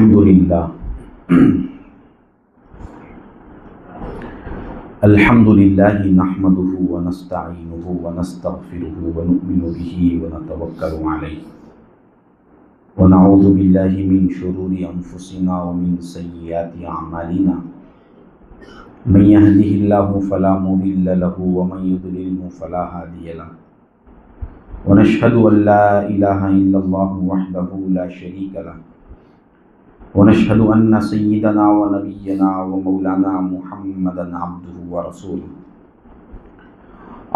अल्हम्दुलिल्लाह अल्हम्दुलिल्लाहि नहमदुहु व नस्तईनुहु व नस्तगफिरुहु व नु'मिनु बिही व नतवक्कलु अलैहि व नऊज़ु बिल्लाहि मिन शुरूरि अनफुसिना व मिन सय्यिआति अमालिना मन यहदिहिल्लाहु फला मुदिल्ल लहु व मन युद्लिलहु फला हादिय लहु व नशहदु अन ला इलाहा इल्लल्लाहु वहदहु ला शरीका लहु व नशहदु अन्न सय्यिदना व नबिय्यना व मौलाना मुहम्मदन अब्दुहु व रसूलुहु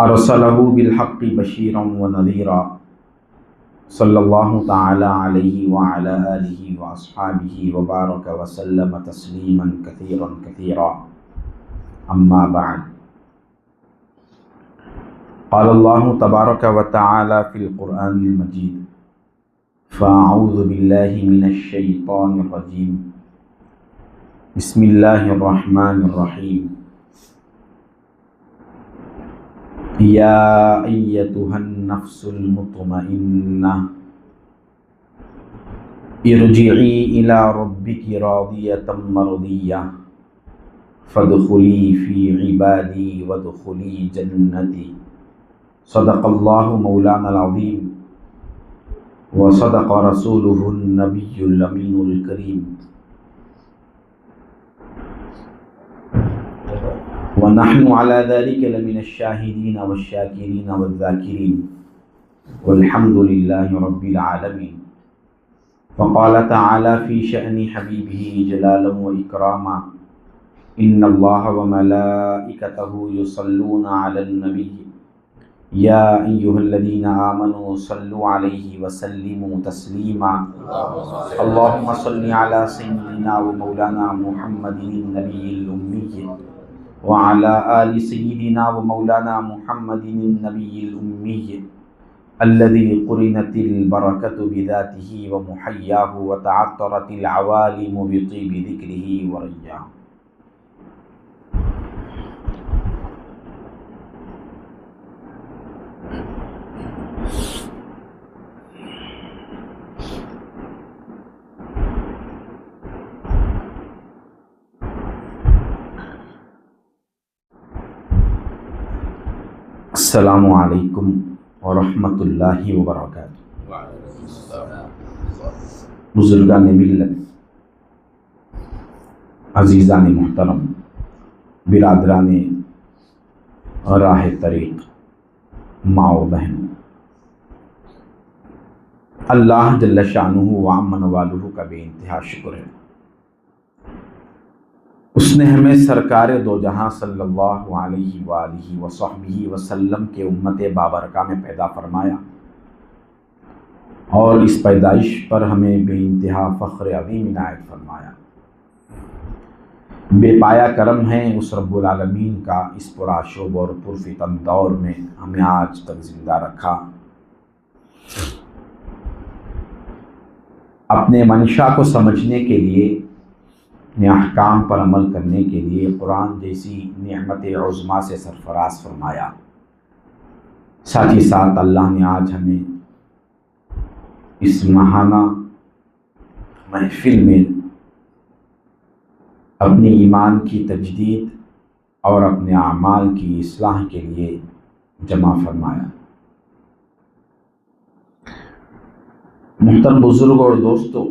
अरसलहु बिल हक़्क़ि बशीरन व नज़ीरा सल्लल्लाहु तआला अलैहि व अला आलिहि व अस्हाबिहि व बारक व सल्लम तस्लीमन कसीरन कसीरा अम्मा बअद। क़ाल अल्लाहु तबारक व तआला फ़िल क़ुरआनिल मजीद फ़अऊज़ु बिल्लाहि मिनश शैतानिर रजीम बिस्मिल्लाहिर रहमानिर रहीम या अय्यतुहन नफ्सुल मुतमइन्ना इरजिई इला रब्बिकी रादियतम मरदिय्या फदखुली फ़ी इबादी वदखुली जन्नती सदक़ल्लाहु मौलानल अज़ीम व सदक़ रसूलुहुन नबियुल अमीनुल करीम व नहनु अला ज़ालिका लमिनश शाहिदीन वश्शाकिरीन वज़्ज़ाकिरीन वल्हम्दुलिल्लाहि रब्बिल आलमीन। फ़क़ाल तआला फ़ी शअनि हबीबिही जलालन व इकरामा इन्नल्लाह व मलाइकतहु युसल्लूना अलन नबी या अय्युहल्लज़ीना आमनू सल्लु अलैहि व सल्लिमू तस्लीमा अल्लाहुम्मा सल्लि अला सय्यिदिना व मौलाना मुहम्मदिन नबिय्यिल उम्मी व अला आलि सय्यिदिना व मौलाना मुहम्मदिन नबिय्यिल उम्मी अल्लज़ी क़ुरिनतिल बरकतु बिज़ातिही व मुहय्याहु व तअत्तरतिल अवालिमु बितिबि ज़िक्रिही व रय्याहु। अस्सलामु अलैकुम व रहमतुल्लाहि व बरकातुहू। बुज़ुर्गान मिल्लत, अज़ीज़ान मुहतरम, बिरादरान राह तरीक़, माओ बहनों, अल्लाह जल्ल शानुहु व अम्मन वालुहु का बेइंतहा शुक्र है। उसने हमें सरकार दो जहां सल्लल्लाहु अलैहि वालिहि वसहबिहि वसल्लम के उम्मत बाबरका में पैदा फरमाया और इस पैदाइश पर हमें बेइंतहा फ़ख्र अज़ीम इनायत फरमाया। बेपाया करम है उस रब्बुल आलमीन का इस पुराशोब और पुरफ़ितन दौर में हमें आज तक ज़िंदा रखा। अपने मंशा को समझने के लिए, अपने अहकाम पर अमल करने के लिए कुरान जैसी नेमत उज़्मा से सरफराज फरमाया। साथ ही साथ अल्लाह ने आज हमें इस महाना महफिल में अपनी ईमान की तजदीद और अपने आमाल की इस्लाह के लिए जमा फरमाया। मुहतरम बुज़ुर्ग और दोस्तों,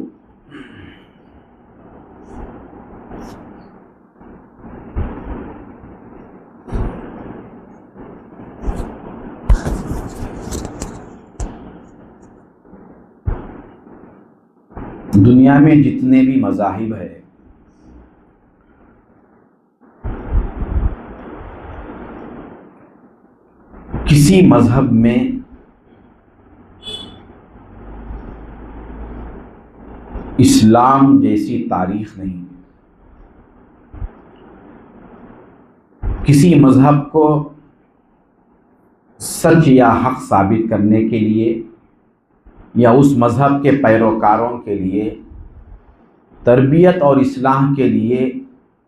दुनिया में जितने भी मज़ाहिब है, किसी मज़हब में इस्लाम जैसी तारीख़ नहीं। किसी मज़हब को सच या हक़ साबित करने के लिए या उस मज़हब के पैरोकारों के लिए तरबियत और इस्लाह के लिए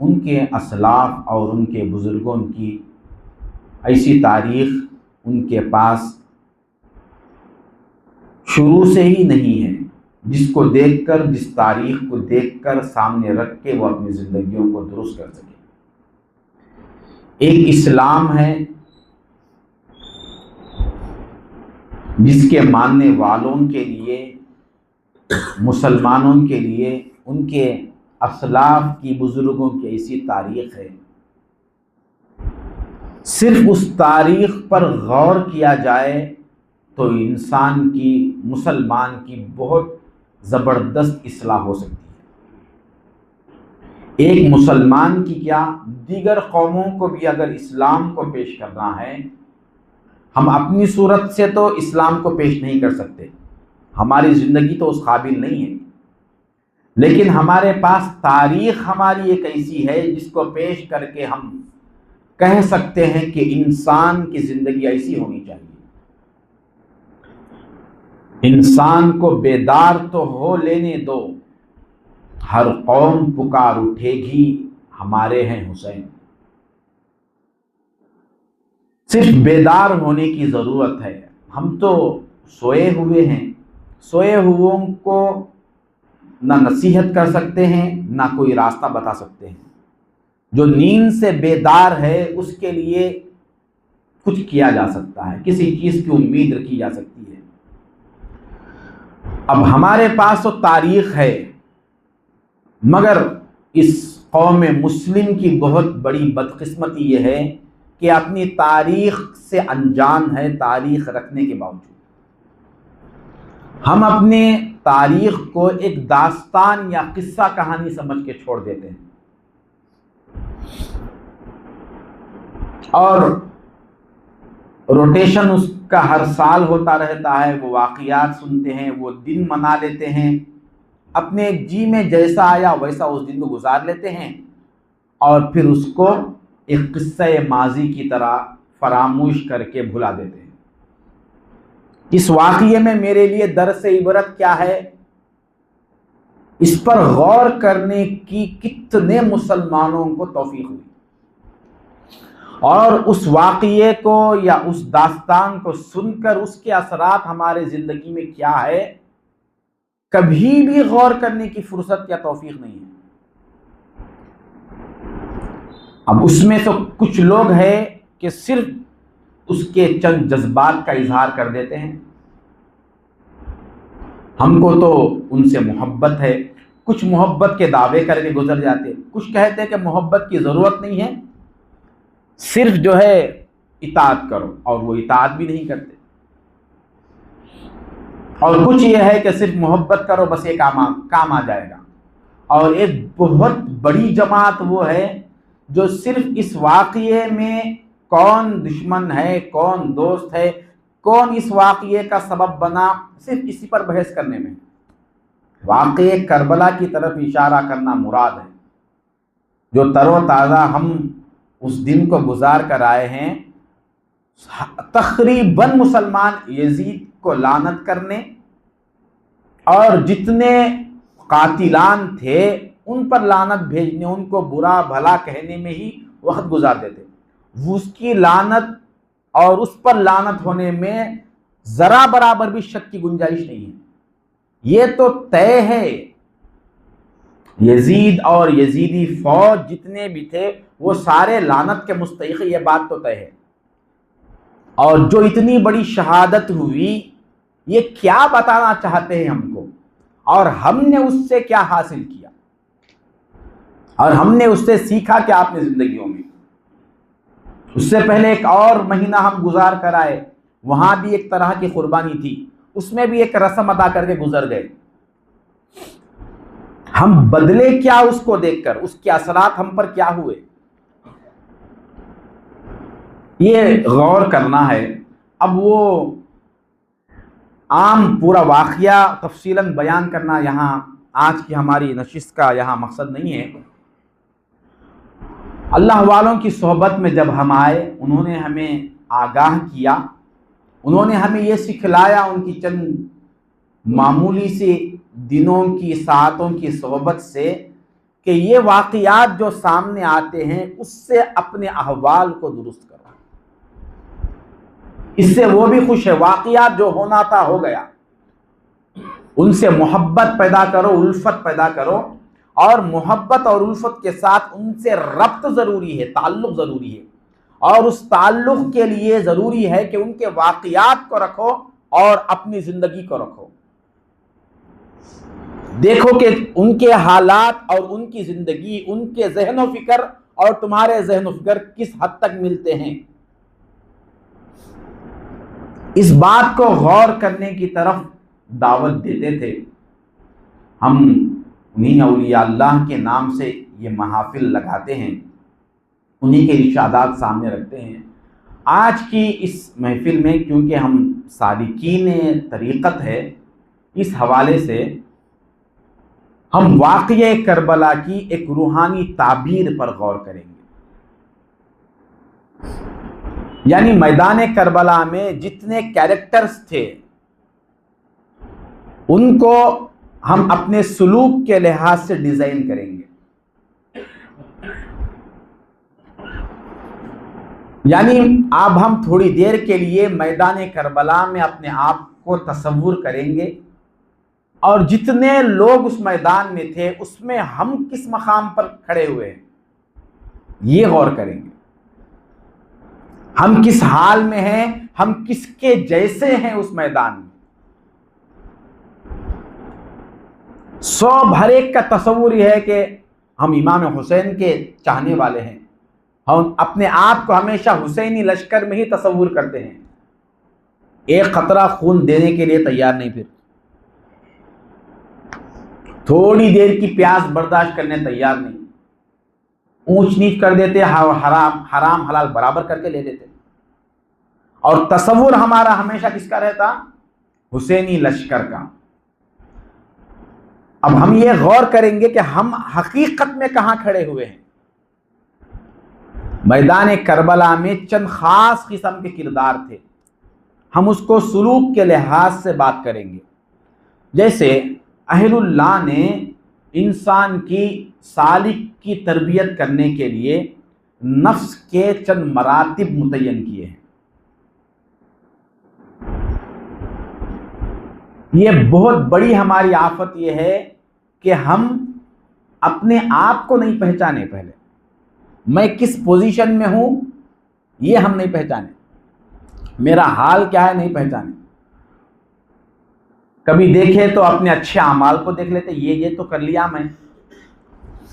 उनके असलाफ़ और उनके बुज़ुर्गों की ऐसी तारीख़ उनके पास शुरू से ही नहीं है, जिसको देखकर, जिस तारीख को देखकर सामने रख के वो अपनी ज़िंदगियों को दुरुस्त कर सके। एक इस्लाम है जिसके मानने वालों के लिए, मुसलमानों के लिए, उनके असलाफ की, बुजुर्गों की ऐसी तारीख है, सिर्फ उस तारीख पर गौर किया जाए तो इंसान की, मुसलमान की बहुत ज़बरदस्त इस्लाह हो सकती है। एक मुसलमान की क्या, दीगर कौमों को भी अगर इस्लाम को पेश करना है, हम अपनी सूरत से तो इस्लाम को पेश नहीं कर सकते, हमारी ज़िंदगी तो उस काबिल नहीं है, लेकिन हमारे पास तारीख हमारी एक ऐसी है जिसको पेश करके हम कह सकते हैं कि इंसान की ज़िंदगी ऐसी होनी चाहिए। इंसान को बेदार तो हो लेने दो, हर कौम पुकार उठेगी हमारे हैं हुसैन। सिर्फ बेदार होने की ज़रूरत है। हम तो सोए हुए हैं, सोए हुओं को ना नसीहत कर सकते हैं, ना कोई रास्ता बता सकते हैं। जो नींद से बेदार है उसके लिए कुछ किया जा सकता है, किसी चीज़ की उम्मीद रखी जा सकती है। अब हमारे पास तो तारीख है, मगर इस कौम मुस्लिम की बहुत बड़ी बदकिस्मती ये है कि अपनी तारीख से अनजान है। तारीख रखने के बावजूद हम अपने तारीख को एक दास्तान या किस्सा कहानी समझ के छोड़ देते हैं, और रोटेशन उसका हर साल होता रहता है। वो वाक़ियात सुनते हैं, वो दिन मना लेते हैं, अपने जी में जैसा आया वैसा उस दिन को गुजार लेते हैं, और फिर उसको एक किस्से माजी की तरह फरामोश करके भुला देते हैं। इस वाक़ये में मेरे लिए दर्स इबरत क्या है, इस पर गौर करने की कितने मुसलमानों को तौफीक हुई, और उस वाक़ये को या उस दास्तान को सुनकर उसके असरात हमारे ज़िंदगी में क्या है, कभी भी गौर करने की फुर्सत या तौफीक नहीं है। अब उसमें तो कुछ लोग हैं कि सिर्फ उसके चंद जज्बात का इजहार कर देते हैं। हमको तो उनसे मोहब्बत है, कुछ मोहब्बत के दावे करके गुजर जाते, कुछ कहते हैं कि मोहब्बत की ज़रूरत नहीं है, सिर्फ जो है इताअत करो, और वो इताअत भी नहीं करते। और कुछ ये है कि सिर्फ मोहब्बत करो बस ये काम आ जाएगा। और एक बहुत बड़ी जमात वो है जो सिर्फ इस वाक़ये में कौन दुश्मन है, कौन दोस्त है, कौन इस वाक़ये का सबब बना, सिर्फ इसी पर बहस करने में। वाक़ये करबला की तरफ इशारा करना मुराद है। जो तरोताज़ा हम उस दिन को गुजार कर आए हैं, तकरीबन मुसलमान यजीद को लानत करने और जितने कातिलान थे उन पर लानत भेजने, उनको बुरा भला कहने में ही वक्त गुजार देते। उसकी लानत और उस पर लानत होने में ज़रा बराबर भी शक की गुंजाइश नहीं है। ये तो तय है, यजीद और यजीदी फौज जितने भी थे वो सारे लानत के मुस्तहिक़, ये बात तो तय है। और जो इतनी बड़ी शहादत हुई, ये क्या बताना चाहते हैं हमको, और हमने उससे क्या हासिल किया, और हमने उससे सीखा क्या अपनी जिंदगियों में। उससे पहले एक और महीना हम गुजार कर आए, वहां भी एक तरह की कुर्बानी थी, उसमें भी एक रस्म अदा करके गुजर गए। हम बदले क्या उसको देखकर, उसके असरात हम पर क्या हुए, ये गौर करना है। अब वो आम पूरा वाक़या तफसीलन बयान करना यहाँ आज की हमारी नशिस्त का यहाँ मकसद नहीं है। अल्लाह वालों की सोहबत में जब हम आए, उन्होंने हमें आगाह किया, उन्होंने हमें ये सिखलाया उनकी चंद मामूली से दिनों की, सातों की सोहबत से, कि ये वाक़यात जो सामने आते हैं उससे अपने अहवाल को दुरुस्त करो। इससे वो भी खुश है, वाक़यात जो होना था हो गया, उनसे मोहब्बत पैदा करो, उल्फत पैदा करो, और मोहब्बत और उल्फत के साथ उनसे रब्त ज़रूरी है, ताल्लुक़ ज़रूरी है। और उस ताल्लुक़ के लिए ज़रूरी है कि उनके वाक़ियात को रखो और अपनी ज़िंदगी को रखो। देखो कि उनके हालात और उनकी ज़िंदगी, उनके ज़हन व फ़िक्र और तुम्हारे ज़हन व फ़िक्र किस हद तक मिलते हैं। इस बात को गौर करने की तरफ दावत देते थे। हम उन्हीं औलिया अल्लाह के नाम से ये महफिल लगाते हैं, उन्हीं के इरशादात सामने रखते हैं। आज की इस महफिल में क्योंकि हम सालिकीन तरीक़त है, इस हवाले से हम वाक़िए करबला की एक रूहानी ताबीर पर गौर करेंगे। यानी मैदान करबला में जितने कैरेक्टर्स थे उनको हम अपने सुलूक के लिहाज से डिज़ाइन करेंगे। यानी अब हम थोड़ी देर के लिए मैदान करबला में अपने आप को तसव्वुर करेंगे और जितने लोग उस मैदान में थे उसमें हम किस मकाम पर खड़े हुए हैं ये गौर करेंगे। हम किस हाल में हैं, हम किसके जैसे हैं उस मैदान में। 100 भरे का तस्वुर यह है कि हम इमाम हुसैन के चाहने वाले हैं, हम अपने आप को हमेशा हुसैनी लश्कर में ही तस्वुर करते हैं, एक खतरा खून देने के लिए तैयार नहीं, फिर थोड़ी देर की प्यास बर्दाश्त करने तैयार नहीं, ऊंच नीच कर देते, हराम हलाल बराबर करके ले लेते। और तस्वुर हमारा हमेशा किसका रहता? हुसैनी लश्कर का। अब हम ये गौर करेंगे कि हम हकीकत में कहां खड़े हुए हैं। मैदान करबला में चंद खास किस्म के किरदार थे, हम उसको सुलूक के लिहाज से बात करेंगे। जैसे अहलुल्लाह ने इंसान की सालिक की तरबियत करने के लिए नफ्स के चंद मरातिब मुतय्यन किए हैं। ये बहुत बड़ी हमारी आफत ये है कि हम अपने आप को नहीं पहचाने। पहले मैं किस पोजीशन में हूं ये हम नहीं पहचाने, मेरा हाल क्या है नहीं पहचाने। कभी देखे तो अपने अच्छे अमाल को देख लेते, ये तो कर लिया मैं।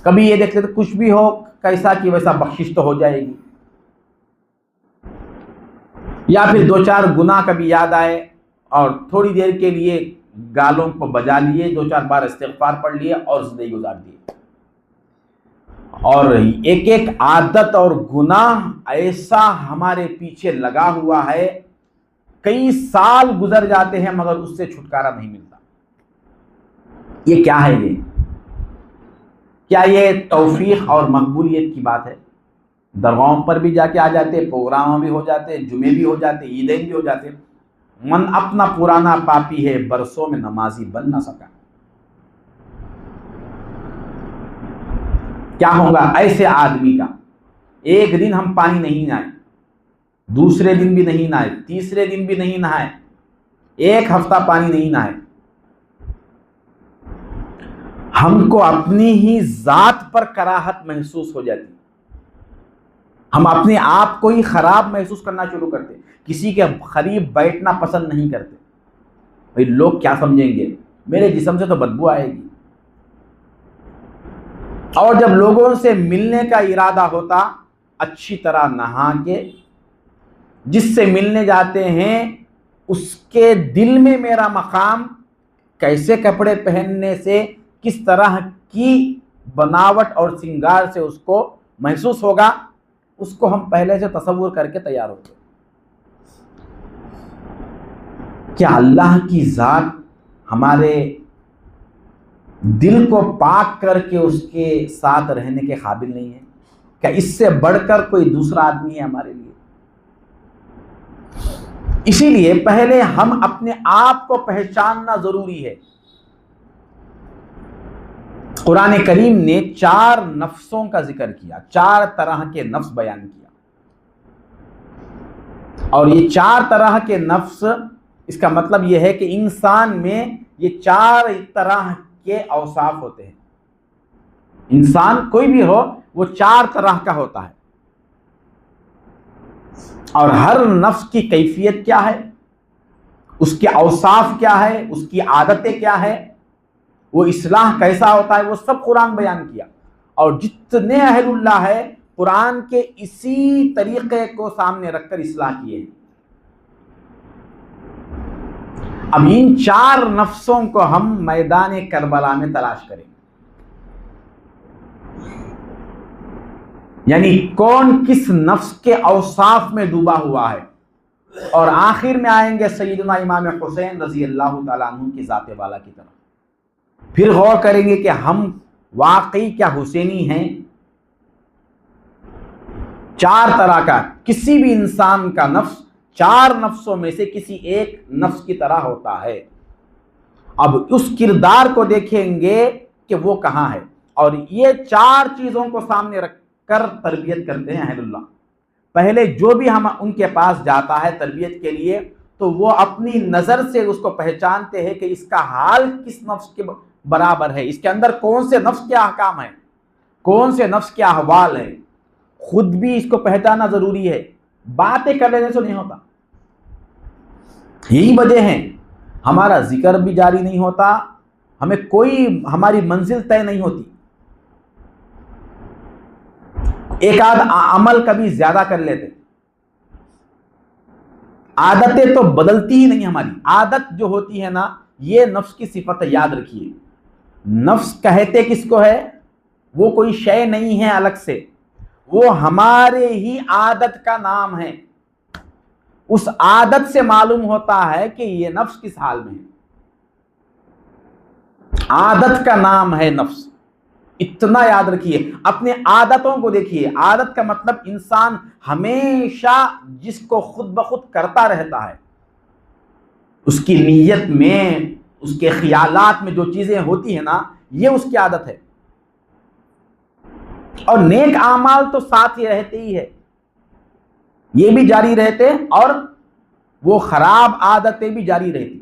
कभी ये देख लेते कुछ भी हो कैसा कि वैसा बख्शिश तो हो जाएगी। या फिर 2-4 गुनाह कभी याद आए और थोड़ी देर के लिए गालों को बजा लिए, 2-4 बार इस्तिग़फ़ार पढ़ लिए और ज़िंदगी गुजार दी। और एक एक आदत और गुनाह ऐसा हमारे पीछे लगा हुआ है, कई साल गुजर जाते हैं मगर उससे छुटकारा नहीं मिलता। ये क्या है? ये क्या ये तौफीक और मकबूलियत की बात है? दरगाहों पर भी जाके आ जाते, प्रोग्राम भी हो जाते, जुमे भी हो जाते, ईदें भी हो जाते। मन अपना पुराना पापी है, बरसों में नमाजी बन ना सका। क्या होगा ऐसे आदमी का? एक दिन हम पानी नहीं नहाए, दूसरे दिन भी नहीं नहाए, तीसरे दिन भी नहीं नहाए, एक हफ्ता पानी नहीं नहाए, हमको अपनी ही जात पर कराहत महसूस हो जाती, हम अपने आप को ही खराब महसूस करना शुरू करते, किसी के करीब बैठना पसंद नहीं करते। भाई लोग क्या समझेंगे, मेरे जिस्म से तो बदबू आएगी। और जब लोगों से मिलने का इरादा होता, अच्छी तरह नहा के जिससे मिलने जाते हैं उसके दिल में मेरा मकाम, कैसे कपड़े पहनने से, किस तरह की बनावट और श्रृंगार से उसको महसूस होगा, उसको हम पहले से तसव्वुर करके तैयार होते। क्या अल्लाह की ज़ात हमारे दिल को पाक करके उसके साथ रहने के काबिल नहीं है? क्या इससे बढ़कर कोई दूसरा आदमी है हमारे लिए? इसीलिए पहले हम अपने आप को पहचानना जरूरी है। कुरान करीम ने 4 नफ्सों का जिक्र किया, 4 तरह के नफ्स बयान किया। और ये 4 तरह के नफ्स, इसका मतलब यह है कि इंसान में ये 4 तरह के औसाफ होते हैं। इंसान कोई भी हो वो 4 तरह का होता है, और हर नफ्स की कैफियत क्या है, उसके औसाफ क्या है, उसकी आदतें क्या है, वो इस्लाह कैसा होता है, वो सब कुरान बयान किया। और जितने अहलुल्लाह है कुरान के इसी तरीके को सामने रखकर इस्लाह किए हैं। अब इन 4 नफ्सों को हम मैदान करबला में तलाश करेंगे, यानी कौन किस नफ्स के औसाफ में डूबा हुआ है, और आखिर में आएंगे सैयदना इमाम हुसैन रजी अल्लाह तआला अन्हु की ज़ात वाला की तरफ। फिर गौर करेंगे कि हम वाकई क्या हुसैनी हैं। 4 तरह का, किसी भी इंसान का नफ्स 4 नफ्सों में से किसी एक नफ्स की तरह होता है। अब उस किरदार को देखेंगे कि वो कहाँ है, और ये 4 चीज़ों को सामने रखकर तरबियत करते हैं अहलुल्लाह। पहले जो भी हम उनके पास जाता है तरबियत के लिए, तो वो अपनी नज़र से उसको पहचानते हैं कि इसका हाल किस नफ्स के बराबर है, इसके अंदर कौन से नफ्स के अहकाम है, कौन से नफ्स के अहवाल है। खुद भी इसको पहचानना ज़रूरी है, बातें कर लेने से नहीं होता। यही वजह है हमारा जिक्र भी जारी नहीं होता, हमें कोई हमारी मंजिल तय नहीं होती। एक आध अमल कभी ज्यादा कर लेते, आदतें तो बदलती ही नहीं। हमारी आदत जो होती है ना, ये नफ्स की सिफत है, याद रखिए। नफ्स कहते किसको है, वो कोई शय नहीं है अलग से, वो हमारे ही आदत का नाम है। उस आदत से मालूम होता है कि ये नफ्स किस हाल में है। आदत का नाम है नफ्स, इतना याद रखिए। अपने आदतों को देखिए। आदत का मतलब इंसान हमेशा जिसको खुद ब खुद करता रहता है, उसकी नीयत में, उसके ख्यालात में जो चीजें होती है ना, ये उसकी आदत है। और नेक आमाल तो साथ ही रहते ही है, ये भी जारी रहते, और वो खराब आदतें भी जारी रहती।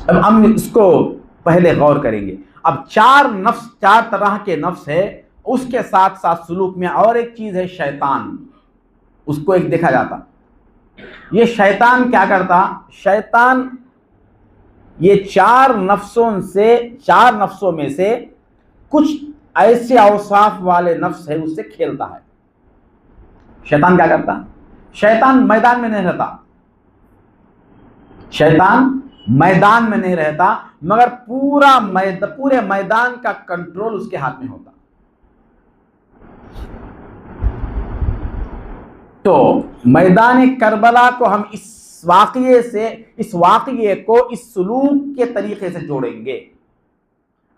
अब हम इसको पहले गौर करेंगे। अब 4 नफ्स, 4 तरह के नफ्स है। उसके साथ साथ सुलूक में और एक चीज है शैतान, उसको एक देखा जाता। ये शैतान क्या करता, शैतान ये 4 नफ्सों में से कुछ ऐसे औसाफ वाले नफ्स है, उससे खेलता है। शैतान क्या करता, शैतान मैदान में नहीं रहता, शैतान मैदान में नहीं रहता, मगर पूरे मैदान का कंट्रोल उसके हाथ में होता। तो मैदान करबला को हम इस वाक़ये को इस सुलूक के तरीके से जोड़ेंगे।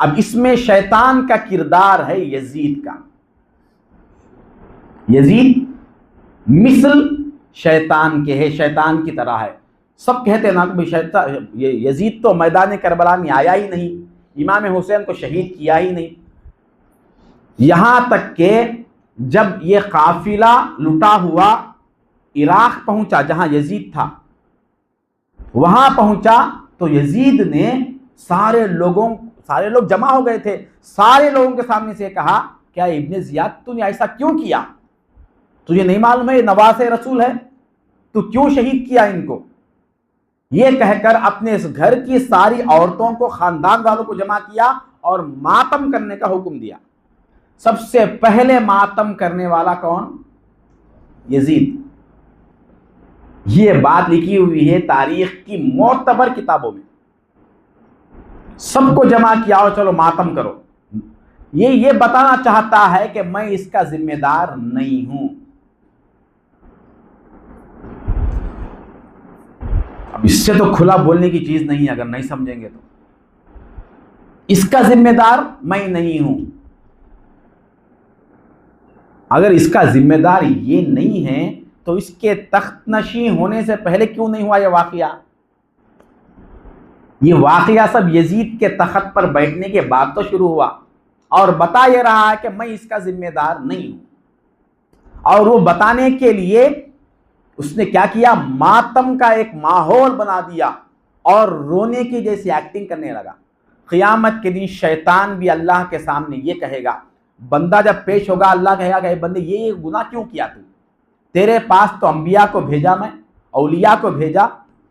अब इसमें शैतान का किरदार है यजीद का। यजीद मिसल शैतान के है, शैतान की तरह है। सब कहते हैं ना कि शैतान, ये यजीद तो मैदान करबला में आया ही नहीं, इमाम हुसैन को शहीद किया ही नहीं। यहां तक कि जब ये काफिला लुटा हुआ इराक पहुंचा, जहां यजीद था, वहां पहुंचा तो यजीद ने सारे लोग जमा हो गए थे, सारे लोगों के सामने से कहा, क्या इब्ने जियाद तूने ऐसा क्यों किया, तुझे नहीं मालूम है ये नवासे रसूल है, तू क्यों शहीद किया इनको। ये कहकर अपने इस घर की सारी औरतों को, खानदान वालों को जमा किया और मातम करने का हुक्म दिया। सबसे पहले मातम करने वाला कौन, यजीद। ये बात लिखी हुई है तारीख की मोतबर किताबों में। सबको जमा किया और चलो मातम करो। ये बताना चाहता है कि मैं इसका जिम्मेदार नहीं हूं। अब इससे तो खुला बोलने की चीज नहीं है, अगर नहीं समझेंगे तो। इसका जिम्मेदार मैं नहीं हूं। अगर इसका जिम्मेदार ये नहीं है तो इसके तख्तनशी होने से पहले क्यों नहीं हुआ ये वाकया। ये वाकया सब यजीद के तख्त पर बैठने के बाद तो शुरू हुआ, और बता ये रहा है कि मैं इसका जिम्मेदार नहीं हूं। और वो बताने के लिए उसने क्या किया, मातम का एक माहौल बना दिया। और रोने की जैसी एक्टिंग करने लगा। क़यामत के दिन शैतान भी अल्लाह के सामने ये कहेगा, बंदा जब पेश होगा अल्लाह कहेगा कि बंदे ये गुनाह क्यों किया तू? तेरे पास तो अंबिया को भेजा मैं, औलिया को भेजा,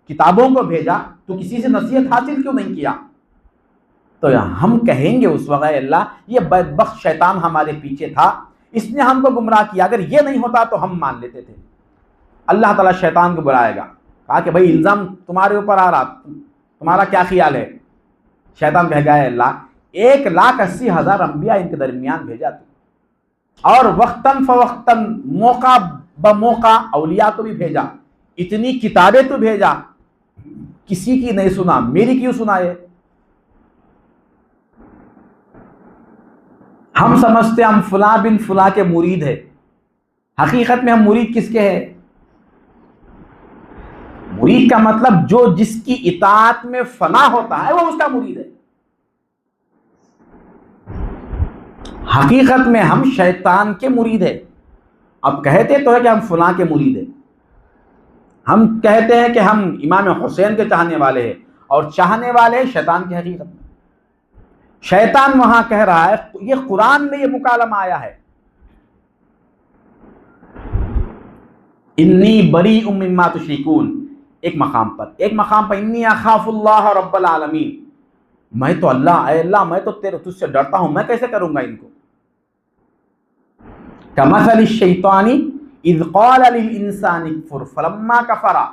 किताबों को भेजा, तू किसी से नसीहत हासिल क्यों नहीं किया? तो हम कहेंगे उस वक्त, अल्लाह ये बदबख्त शैतान हमारे पीछे था, इसने हमको गुमराह किया, अगर ये नहीं होता तो हम मान लेते थे। अल्लाह ताला शैतान को बुलाएगा, कहा कि भाई इल्ज़ाम तुम्हारे ऊपर आ रहा, तुम्हारा क्या ख्याल है? शैतान कहेगा, अल्लाह 1,80,000 अंबिया इनके दरमियान भेजा तू, और वक्तन फ़वक्तन मौका ब मौका औलिया को भी भेजा, इतनी किताबें तो भेजा, किसी की नहीं सुना, मेरी क्यों सुनाए? हम समझते हम फुला बिन फुला के मुरीद है, हकीकत में हम मुरीद किसके हैं? मुरीद का मतलब जो जिसकी इताअत में फना होता है वो उसका मुरीद है। हकीकत में हम शैतान के मुरीद है। अब कहते तो है कि हम फुला के मुरीद है, हम कहते हैं कि हम इमाम हुसैन के चाहने वाले हैं, और चाहने वाले शैतान की हकीकत में। शैतान वहां कह रहा है, ये कुरान में ये मुकालमा आया है, इन्नी बरी मिम्मा तुश्रिकून, एक मकाम पर इन्नी अखाफुल्लाह रब्बल आलमीन, मैं तो अल्लाह मैं तो तुझसे डरता हूं, मैं कैसे करूंगा इनको। कमसली शैतानी इज़ क़ाल लिल इंसानी कुफ़्र फलम्मा कफ़रा,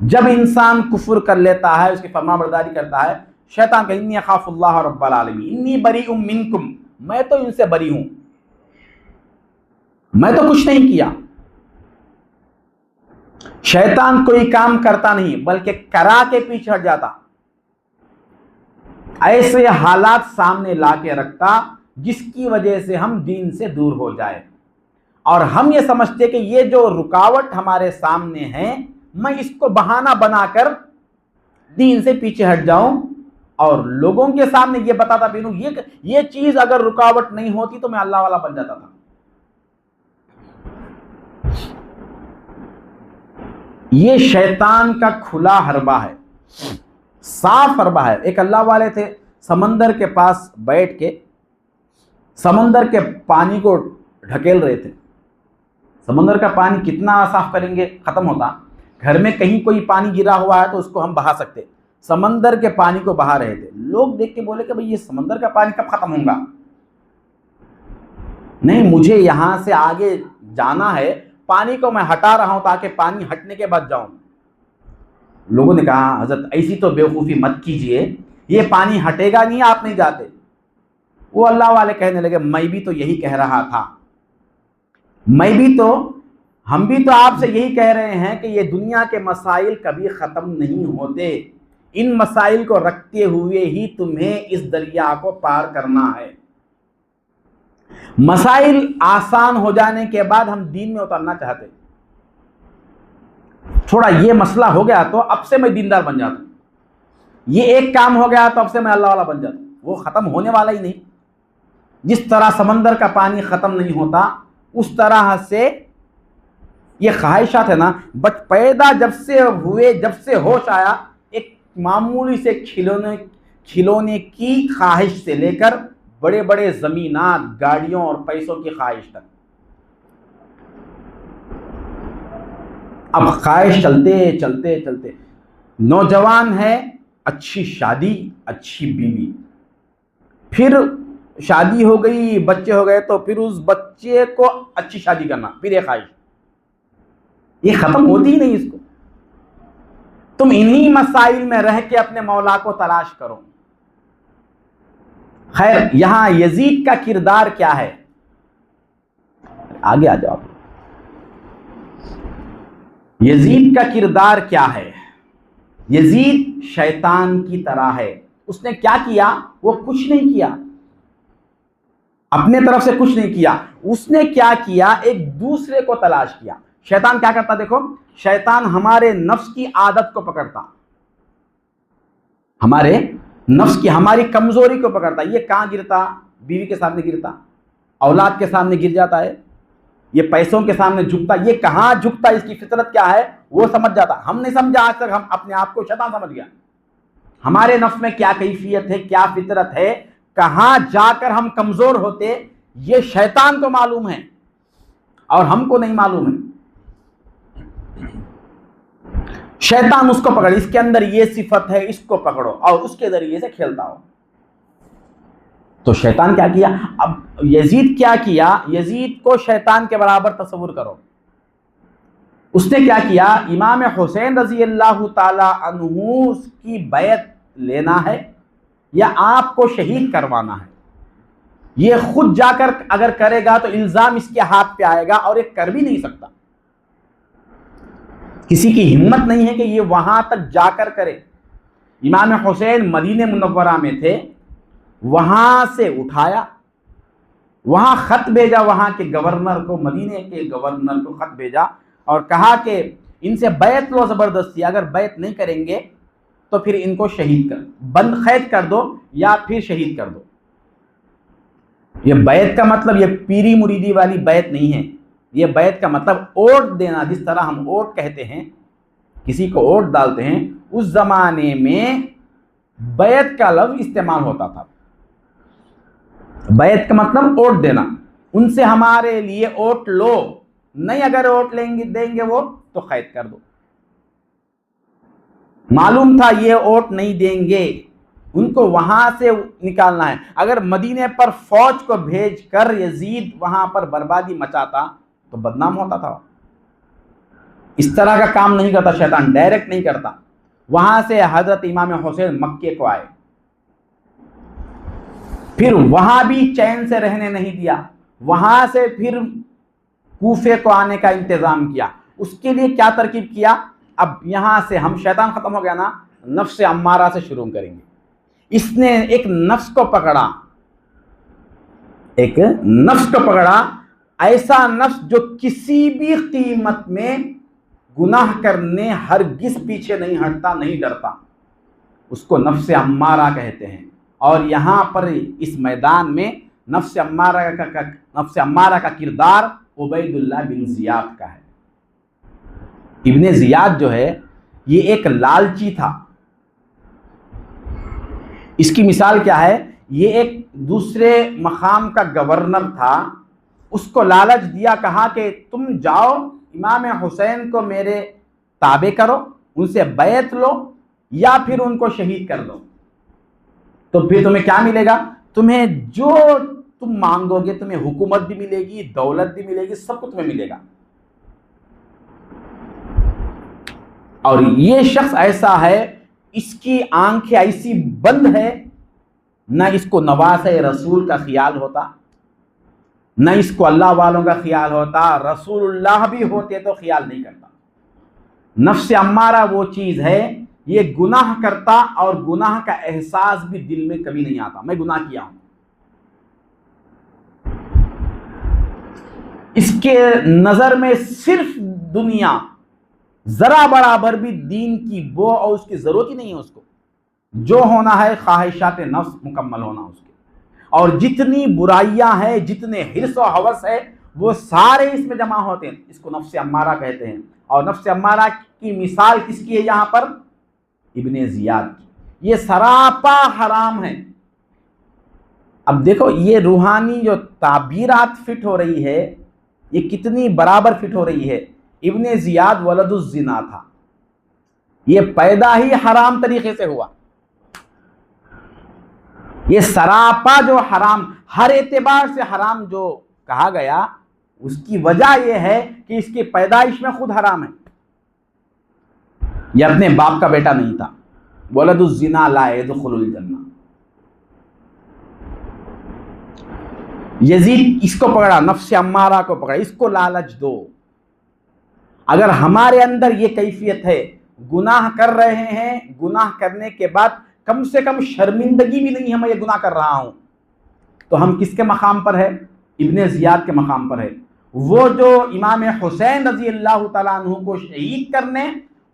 जब इंसान कुफ्र कर लेता है, उसकी फरमाबरदारी करता है, शैतान का इन्नी अखाफुल्लाह रब्बल आलमीन इन्नी बरीउम मिनकुम, मैं तो इनसे बरी हूं, मैं तो कुछ नहीं किया। शैतान कोई काम करता नहीं बल्कि करा के पीछे हट जाता, ऐसे हालात सामने लाके रखता जिसकी वजह से हम दीन से दूर हो जाए, और हम ये समझते कि ये जो रुकावट हमारे सामने है, मैं इसको बहाना बनाकर दीन से पीछे हट जाऊं, और लोगों के सामने ये बताता भी हूं, ये चीज अगर रुकावट नहीं होती तो मैं अल्लाह वाला बन जाता था। ये शैतान का खुला हरबा है, साफ हरबा है। एक अल्लाह वाले थे, समंदर के पास बैठ के समंदर के पानी को ढकेल रहे थे। समंदर का पानी कितना साफ करेंगे, खत्म होता। घर में कहीं कोई पानी गिरा हुआ है तो उसको हम बहा सकते, समंदर के पानी को बहा रहे थे। लोग देख के बोले कि भाई ये समंदर का पानी कब खत्म होगा? नहीं, मुझे यहां से आगे जाना है, पानी को मैं हटा रहा हूं ताकि पानी हटने के बाद जाऊं। लोगों ने कहा, हजरत ऐसी तो बेवकूफ़ी मत कीजिए, ये पानी हटेगा नहीं, आप नहीं जाते। वो अल्लाह वाले कहने लगे, मैं भी तो यही कह रहा था, हम भी तो आपसे यही कह रहे हैं कि ये दुनिया के मसाइल कभी ख़त्म नहीं होते, इन मसाइल को रखते हुए ही तुम्हें इस दरिया को पार करना है। मसाइल आसान हो जाने के बाद हम दीन में उतरना चाहते, थोड़ा ये मसला हो गया तो अब से मैं दीनदार बन जाता, ये एक काम हो गया तो अब से मैं अल्लाह वाला बन जाता। वो ख़त्म होने वाला ही नहीं। जिस तरह समंदर का पानी ख़त्म नहीं होता, उस तरह से ये ख्वाहिशात है ना, पैदा जब से हुए, जब से होश आया, एक मामूली से खिलौने की ख्वाहिश से लेकर बड़े बड़े ज़मीनात, गाड़ियों और पैसों की ख्वाहिश तक, अब ख्वाहिश चलते चलते चलते, नौजवान है, अच्छी शादी, अच्छी बीवी, फिर शादी हो गई, बच्चे हो गए, तो फिर उस बच्चे को अच्छी शादी करना, फिर एक ख्वाहिश, ये खत्म होती ही नहीं। इसको तुम इन्हीं मसाइल में रह के अपने मौला को तलाश करो। खैर, यहां यजीद का किरदार क्या है, आगे आ जाओ। यजीद का किरदार क्या है? यजीद शैतान की तरह है। उसने क्या किया? वो कुछ नहीं किया, अपने तरफ से कुछ नहीं किया। उसने क्या किया? एक दूसरे को तलाश किया। शैतान क्या करता? देखो, शैतान हमारे नफ्स की आदत को पकड़ता, हमारे नफ्स की, हमारी कमजोरी को पकड़ता। ये कहां गिरता? बीवी के सामने गिरता, औलाद के सामने गिर जाता है, ये पैसों के सामने झुकता, ये कहाँ झुकता, इसकी फितरत क्या है वो समझ जाता। हम नहीं समझा आज तक, हम अपने आप को शैतान समझ गया। हमारे नफ्स में क्या कैफियत है, क्या फितरत है, कहाँ जाकर हम कमजोर होते, ये शैतान को मालूम है और हमको नहीं मालूम है। शैतान उसको पकड़, इसके अंदर ये सिफत है, इसको पकड़ो और उसके जरिए से खेलता हो। तो शैतान क्या किया, अब यजीद क्या किया, यजीद को शैतान के बराबर तस्वुर करो। उसने क्या किया, इमाम हुसैन रजी अल्लाह ताला अन्हु की बैत लेना है या आपको शहीद करवाना है, ये खुद जाकर अगर करेगा तो इल्जाम इसके हाथ पे आएगा और ये कर भी नहीं सकता। किसी की हिम्मत नहीं है कि ये वहां तक जाकर करे। इमाम हुसैन मदीने मुनव्वरा में थे, वहां से उठाया, वहां खत भेजा वहां के गवर्नर को, मदीने के गवर्नर को खत भेजा और कहा कि इनसे बैत लो जबरदस्ती, अगर बैत नहीं करेंगे तो फिर इनको शहीद कर, बंद कैद कर दो या फिर शहीद कर दो। ये बैत का मतलब ये पीरी मुरीदी वाली बैत नहीं है, ये बैत का मतलब वोट देना। जिस तरह हम वोट कहते हैं, किसी को वोट डालते हैं, उस जमाने में बैत का लफ्ज इस्तेमाल होता था। बैत का मतलब वोट देना, उनसे हमारे लिए वोट लो, नहीं अगर वोट लेंगे देंगे वो तो कैद कर दो। मालूम था ये वोट नहीं देंगे, उनको वहां से निकालना है। अगर मदीने पर फौज को भेजकर यजीद वहां पर बर्बादी मचाता तो बदनाम होता था। इस तरह का काम नहीं करता शैतान, डायरेक्ट नहीं करता। वहां से हजरत इमाम हुसैन मक्के को आए, फिर वहां भी चैन से रहने नहीं दिया, वहां से फिर कूफे को आने का इंतजाम किया। उसके लिए क्या तरकीब किया, अब यहां से हम शैतान खत्म हो गया ना, नफ्स अम्मारा से शुरू करेंगे। इसने एक नफ्स को पकड़ा, एक नफ्स को पकड़ा, ऐसा नफ्स जो किसी भी कीमत में गुनाह करने हरगिज पीछे नहीं हटता, नहीं डरता, उसको नफ्स अम्मारा कहते हैं। और यहां पर इस मैदान में नफ्स अम्मारा का किरदार उबैदुल्लाह बिन जियाद का है। इब्ने जियाद जो है ये एक लालची था। इसकी मिसाल क्या है, ये एक दूसरे मकाम का गवर्नर था, उसको लालच दिया, कहा कि तुम जाओ इमाम हुसैन को मेरे ताबे करो, उनसे बैत लो या फिर उनको शहीद कर दो, तो फिर तुम्हें क्या मिलेगा, तुम्हें जो तुम मांगोगे, तुम्हें हुकूमत भी मिलेगी, दौलत भी मिलेगी, सब कुछ तुम्हें मिलेगा। और ये शख्स ऐसा है, इसकी आंखें ऐसी बंद है, न इसको नवासे रसूल का ख्याल होता, न इसको अल्लाह वालों का ख्याल होता, रसूलुल्लाह भी होते तो ख्याल नहीं करता। नफ्स अम्मारा वो चीज है, ये गुनाह करता और गुनाह का एहसास भी दिल में कभी नहीं आता, मैं गुनाह किया हूं। इसके नजर में सिर्फ दुनिया, जरा बराबर भी दीन की वो और उसकी जरूरत ही नहीं है उसको। जो होना है ख्वाहिशात नफ्स मुकम्मल होना उसके, और जितनी बुराइयां हैं, जितने हिर्स और हवस है, वो सारे इसमें जमा होते हैं। इसको नफ्स अम्मारा कहते हैं। और नफ्स अम्मारा की मिसाल किसकी है यहाँ पर, इब्ने जियाद की। ये सरापा हराम है। अब देखो ये रूहानी जो ताबीरात फिट हो रही है, ये कितनी बराबर फिट हो रही है। इब्ने जियाद वलदुज़्ज़िना था, ये पैदा ही हराम तरीके से हुआ। ये सरापा जो हराम, हर एतबार से हराम जो कहा गया, उसकी वजह यह है कि इसकी पैदाइश में खुद हराम है। यह अपने बाप का बेटा नहीं था। वलदुज़्ज़िना ला यदखुलुल जन्नह। यजीद इसको पकड़ा, नफ्स अम्मारा को पकड़ा, इसको लालच दो। अगर हमारे अंदर ये कैफियत है, गुनाह कर रहे हैं, गुनाह करने के बाद कम से कम शर्मिंदगी भी नहीं है मैं ये गुनाह कर रहा हूं, तो हम किसके मकाम पर है, इब्ने जियाद के मकाम पर है। वो जो इमाम हुसैन रजी अल्लाह तआला अन्हु को शहीद करने,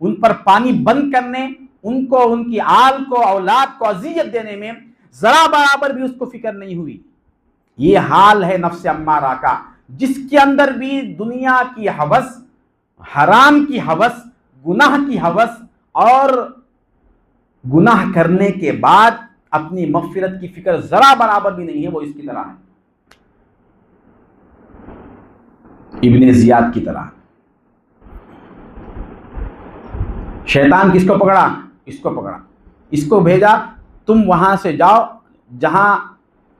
उन पर पानी बंद करने, उनको, उनकी आल को, औलाद को अजियत देने में जरा बराबर भी उसको फिक्र नहीं हुई। ये हाल है नफ्स अम्मारा का। जिसके अंदर भी दुनिया की हवस, हराम की हवस, गुनाह की हवस और गुनाह करने के बाद अपनी मग़फ़िरत की फिक्र जरा बराबर भी नहीं है, वो इसकी तरह है, इब्ने ज़ियाद की तरह। शैतान किसको पकड़ा? इसको पकड़ा, इसको भेजा, तुम वहां से जाओ जहां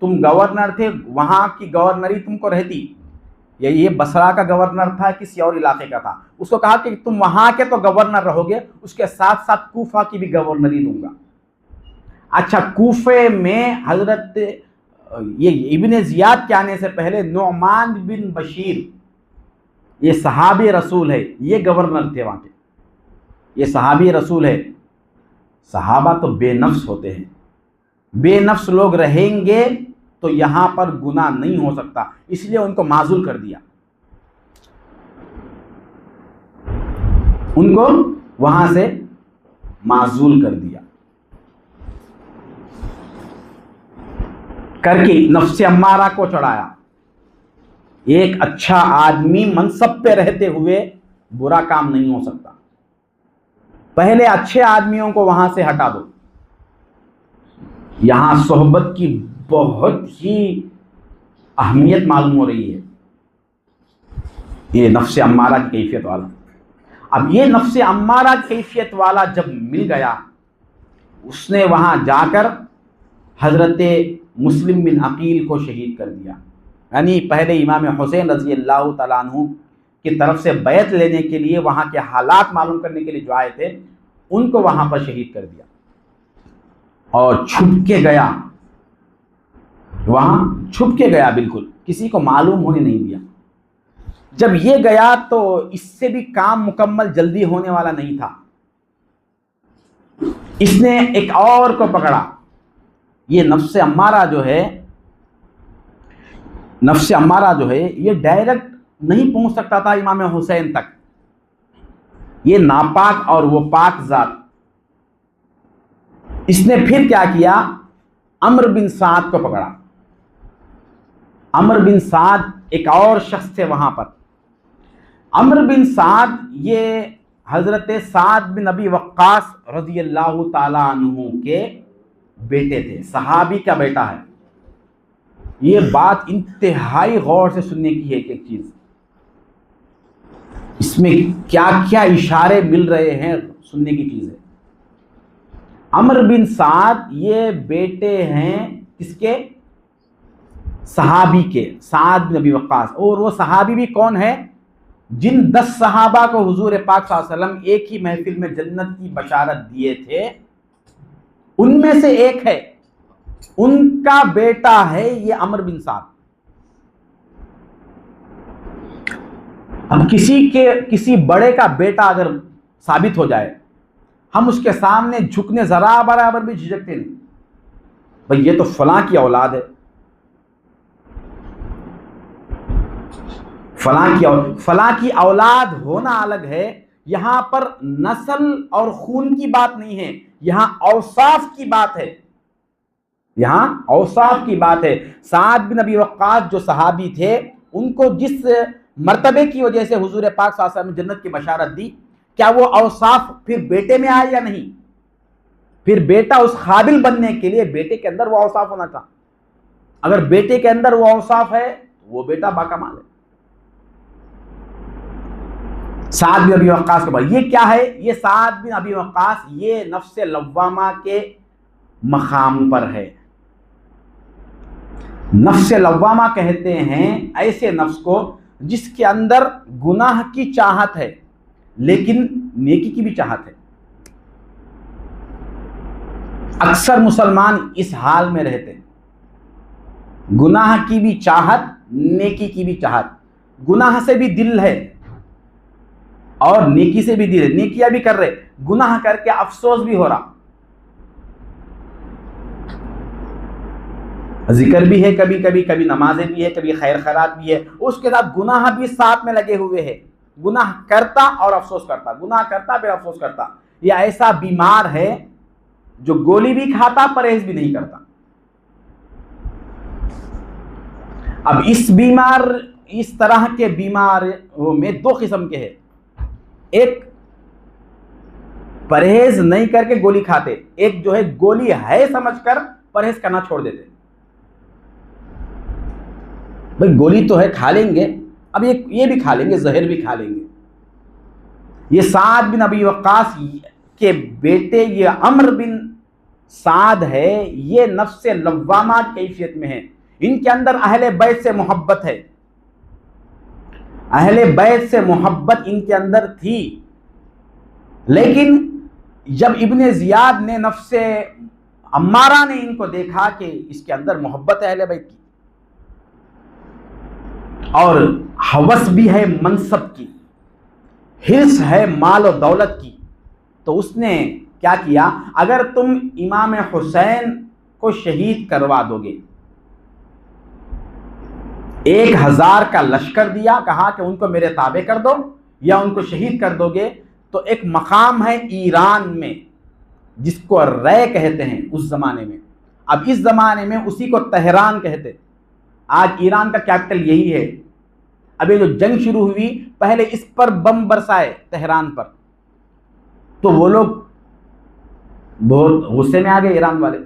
तुम गवर्नर थे, वहां की गवर्नरी तुमको रहती। ये बसरा का गवर्नर था, किसी और इलाके का था। उसको कहा कि तुम वहां के तो गवर्नर रहोगे, उसके साथ साथ कूफा की भी गवर्नरी दूंगा। अच्छा, कूफे में हजरत ये इब्ने ज़ियाद के आने से पहले नुअमान बिन बशीर, ये सहाबी रसूल है, ये गवर्नर थे वहां के, ये सहाबी रसूल है। सहाबा तो बेनफ्स होते हैं, बेनफ्स लोग रहेंगे तो यहां पर गुनाह नहीं हो सकता, इसलिए उनको माजूल कर दिया, उनको वहां से माजूल कर दिया करके नफ्स अम्मारा को चढ़ाया। एक अच्छा आदमी मनसब पे रहते हुए बुरा काम नहीं हो सकता, पहले अच्छे आदमियों को वहां से हटा दो। यहां सोहबत की बहुत ही अहमियत मालूम हो रही है, ये नफ्स अम्मारा की कैफियत वाला। अब ये नफ्स अम्मारा की कैफियत वाला जब मिल गया, उसने वहां जाकर हजरत मुस्लिम बिन अकील को शहीद कर दिया। यानी पहले इमाम हुसैन रज़ी अल्लाह तआला अन्हु की तरफ से बैत लेने के लिए, वहां के हालात मालूम करने के लिए जो आए थे, उनको वहां पर शहीद कर दिया और छुप के गया, वहां छुप के गया, बिल्कुल किसी को मालूम होने नहीं दिया। जब ये गया तो इससे भी काम मुकम्मल जल्दी होने वाला नहीं था, इसने एक और को पकड़ा। ये नफ्स अम्मारा जो है, नफ्स अम्मारा जो है, ये डायरेक्ट नहीं पहुंच सकता था इमाम हुसैन तक, ये नापाक और वो पाक जात। इसने फिर क्या किया, अम्र बिन साद को पकड़ा। अम्र बिन साद एक और शख्स थे वहां पर। अम्र बिन साद ये हजरत साद बिन अबी वक्कास रज़ी अल्लाह ताला अन्हु के बेटे थे, सहाबी का बेटा है। ये बात इंतहाई गौर से सुनने की है, एक चीज, इसमें क्या क्या इशारे मिल रहे हैं, सुनने की चीज है। अम्र बिन साद ये बेटे हैं किसके? सहाबी के, साद बिन अबी वक्कास। और वो सहाबी भी कौन है? जिन 10 सहाबा को हुजूर पाक सल्लल्लाहु अलैहि वसल्लम एक ही महफिल में जन्नत की बशारत दिए थे, उनमें से एक है, उनका बेटा है ये अम्र बिन साद। अब किसी बड़े का बेटा अगर साबित हो जाए, हम उसके सामने झुकने जरा बराबर भी झिझकते नहीं, भाई ये तो फलां की औलाद है, फलां की औलाद होना अलग है। यहां पर नस्ल और खून की बात नहीं है, यहां औसाफ की बात है, यहां औसाफ की बात है। साद बिन अबी वक्कास जो सहाबी थे, उनको जिस मर्तबे की वजह से हुजूर पाक सल्लल्लाहु अलैहि वसल्लम ने जन्नत की बशारत दी, क्या वो औसाफ फिर बेटे में आए या नहीं? फिर बेटा उस काबिल बनने के लिए बेटे के अंदर वो औसाफ होना था। अगर बेटे के अंदर वो औसाफ है, वो बेटा बाकमाल है। साद बिन अबी वक्कास के बाद ये क्या है? ये साद बिन अबी वक्कास ये नफ्स लव्वामा के मकाम पर है। नफ्स लव्वामा कहते हैं ऐसे नफ्स को जिसके अंदर गुनाह की चाहत है लेकिन नेकी की भी चाहत है। अक्सर मुसलमान इस हाल में रहते हैं, गुनाह की भी चाहत, नेकी की भी चाहत। गुनाह से भी दिल है और नेकी से भी दिल है, नेकियां भी कर रहे, गुनाह करके अफसोस भी हो रहा, जिक्र भी है, कभी कभी कभी नमाजें भी है, कभी खैर खैरात भी है, उसके साथ गुनाह भी साथ में लगे हुए हैं। गुनाह करता और अफसोस करता, गुनाह करता फिर अफसोस करता। यह ऐसा बीमार है जो गोली भी खाता, परहेज भी नहीं करता। अब इस बीमार इस तरह के बीमार में दो किस्म के हैं, एक परहेज नहीं करके गोली खाते, एक जो है गोली है समझकर परहेज करना छोड़ देते। भाई गोली तो है, खा लेंगे, अब ये भी खा लेंगे, जहर भी खा लेंगे। ये साद बिन अबी वक्कास के बेटे, ये अम्र बिन साद है, ये नफ्स लव्वामा कैफियत में है। इनके अंदर अहले बैत से मोहब्बत है, अहले बैत से मोहब्बत इनके अंदर थी। लेकिन जब इब्ने जियाद ने, नफ्से अम्मारा ने इनको देखा कि इसके अंदर मोहब्बत है अहले बैत की और हवस भी है मनसब की, हिर्स है माल और दौलत की, तो उसने क्या किया, अगर तुम इमाम हुसैन को शहीद करवा दोगे, 1000 का लश्कर दिया, कहा कि उनको मेरे ताबे कर दो या उनको शहीद कर दोगे, तो एक मकाम है ईरान में जिसको रै कहते हैं उस जमाने में, अब इस जमाने में उसी को तेहरान कहते। आज ईरान का कैपिटल यही है। अभी जो जंग शुरू हुई, पहले इस पर बम बरसाए तेहरान पर, तो वो लोग बहुत गुस्से में आ गए ईरान वाले।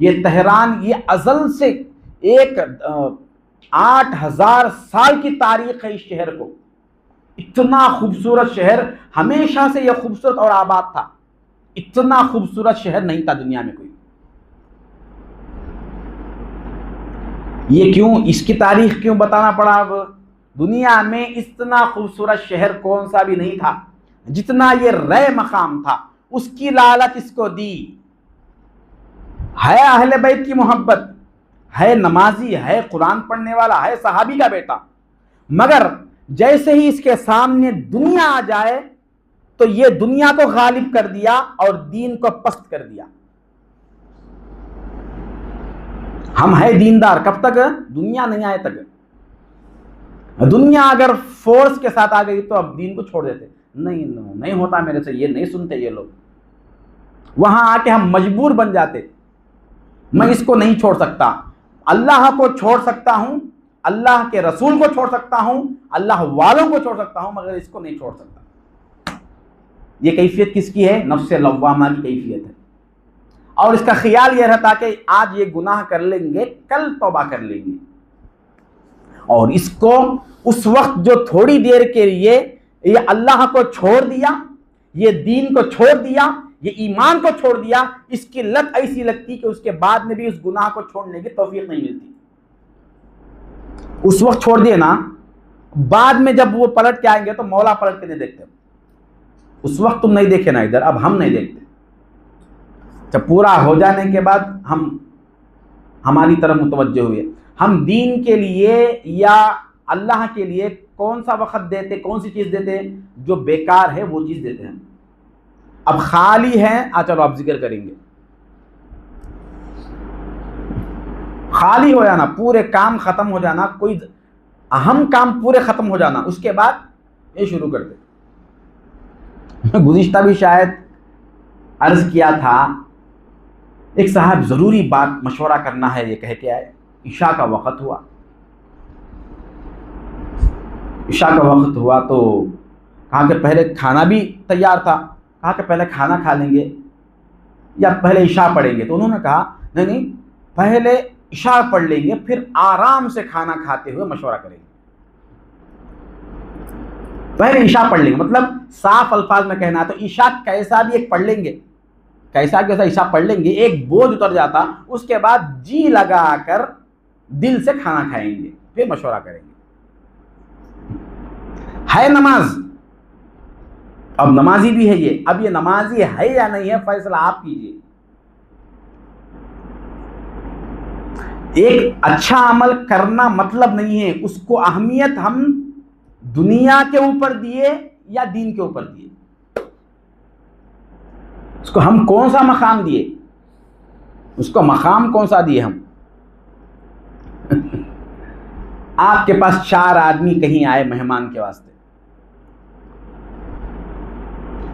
ये तेहरान, ये अजल से एक 8000 साल की तारीख है इस शहर को। इतना खूबसूरत शहर, हमेशा से यह खूबसूरत और आबाद था। इतना खूबसूरत शहर नहीं था दुनिया में कोई। ये क्यों, इसकी तारीख क्यों बताना पड़ा? अब दुनिया में इतना खूबसूरत शहर कौन सा भी नहीं था जितना ये रे मकाम था। उसकी लालच इसको दी। है अहले बैत की मोहब्बत, है नमाजी, है कुरान पढ़ने वाला, है सहाबी का बेटा, मगर जैसे ही इसके सामने दुनिया आ जाए तो ये दुनिया को गालिब कर दिया और दीन को पस्त कर दिया। हम है दीनदार कब तक? दुनिया नहीं आए तक। दुनिया अगर फोर्स के साथ आ गई तो अब दीन को छोड़ देते। नहीं होता मेरे से, ये नहीं सुनते ये लोग। वहां आके हम मजबूर बन जाते, मैं इसको नहीं छोड़ सकता। अल्लाह को छोड़ सकता हूं, अल्लाह के रसूल को छोड़ सकता हूं, अल्लाह वालों को छोड़ सकता हूं, मगर इसको नहीं छोड़ सकता। ये कैफियत किसकी है? नफ्से लव्वामा की कैफियत है। और इसका ख्याल यह रहता कि आज ये गुनाह कर लेंगे, कल तौबा कर लेंगे। और इसको उस वक्त जो थोड़ी देर के लिए ये अल्लाह को छोड़ दिया, ये दीन को छोड़ दिया, ये ईमान को छोड़ दिया, इसकी लत ऐसी लगती कि उसके बाद में भी उस गुनाह को छोड़ने की तौफीक नहीं मिलती। उस वक्त छोड़ दिए ना, बाद में जब वो पलट के आएंगे तो मौला पलट के नहीं देखते। उस वक्त तुम नहीं देखे ना इधर, अब हम नहीं देखते। जब पूरा हो जाने के बाद हम हमारी तरफ मुतवज्जे हुए, हम दीन के लिए या अल्लाह के लिए कौन सा वक्त देते, कौन सी चीज़ देते? जो बेकार है वो चीज़ देते हैं। अब खाली है, चलो आप जिक्र करेंगे। खाली हो जाना, पूरे काम ख़त्म हो जाना, कोई अहम काम पूरे ख़त्म हो जाना, उसके बाद ये शुरू कर दे। गुज़िश्ता भी शायद अर्ज़ किया था, एक साहब ज़रूरी बात मशवरा करना है, ये कह के आए। इशा का वक़्त हुआ, इशा का वक़्त हुआ तो कहा कि पहले खाना भी तैयार था, कहा कि पहले खाना खा लेंगे या पहले इशा पढ़ेंगे। तो उन्होंने कहा नहीं, पहले इशा पढ़ लेंगे, फिर आराम से खाना खाते हुए मशवरा करेंगे। पहले इशा पढ़ लेंगे, मतलब साफ अल्फाज में कहना है तो इशा कैसा भी एक पढ़ लेंगे, कैसा इशा पढ़ लेंगे, एक बोझ उतर जाता। उसके बाद जी लगाकर दिल से खाना खाएंगे, फिर मशवरा करेंगे। है नमाज, अब नमाजी भी है ये, अब ये नमाजी है या नहीं है फैसला आप कीजिए। एक अच्छा अमल करना मतलब नहीं है उसको अहमियत हम दुनिया के ऊपर दिए या दीन के ऊपर दिए, उसको हम कौन सा मकाम दिए, उसको मकाम कौन सा दिए हम। आपके पास 4 आदमी कहीं आए मेहमान के वास्ते,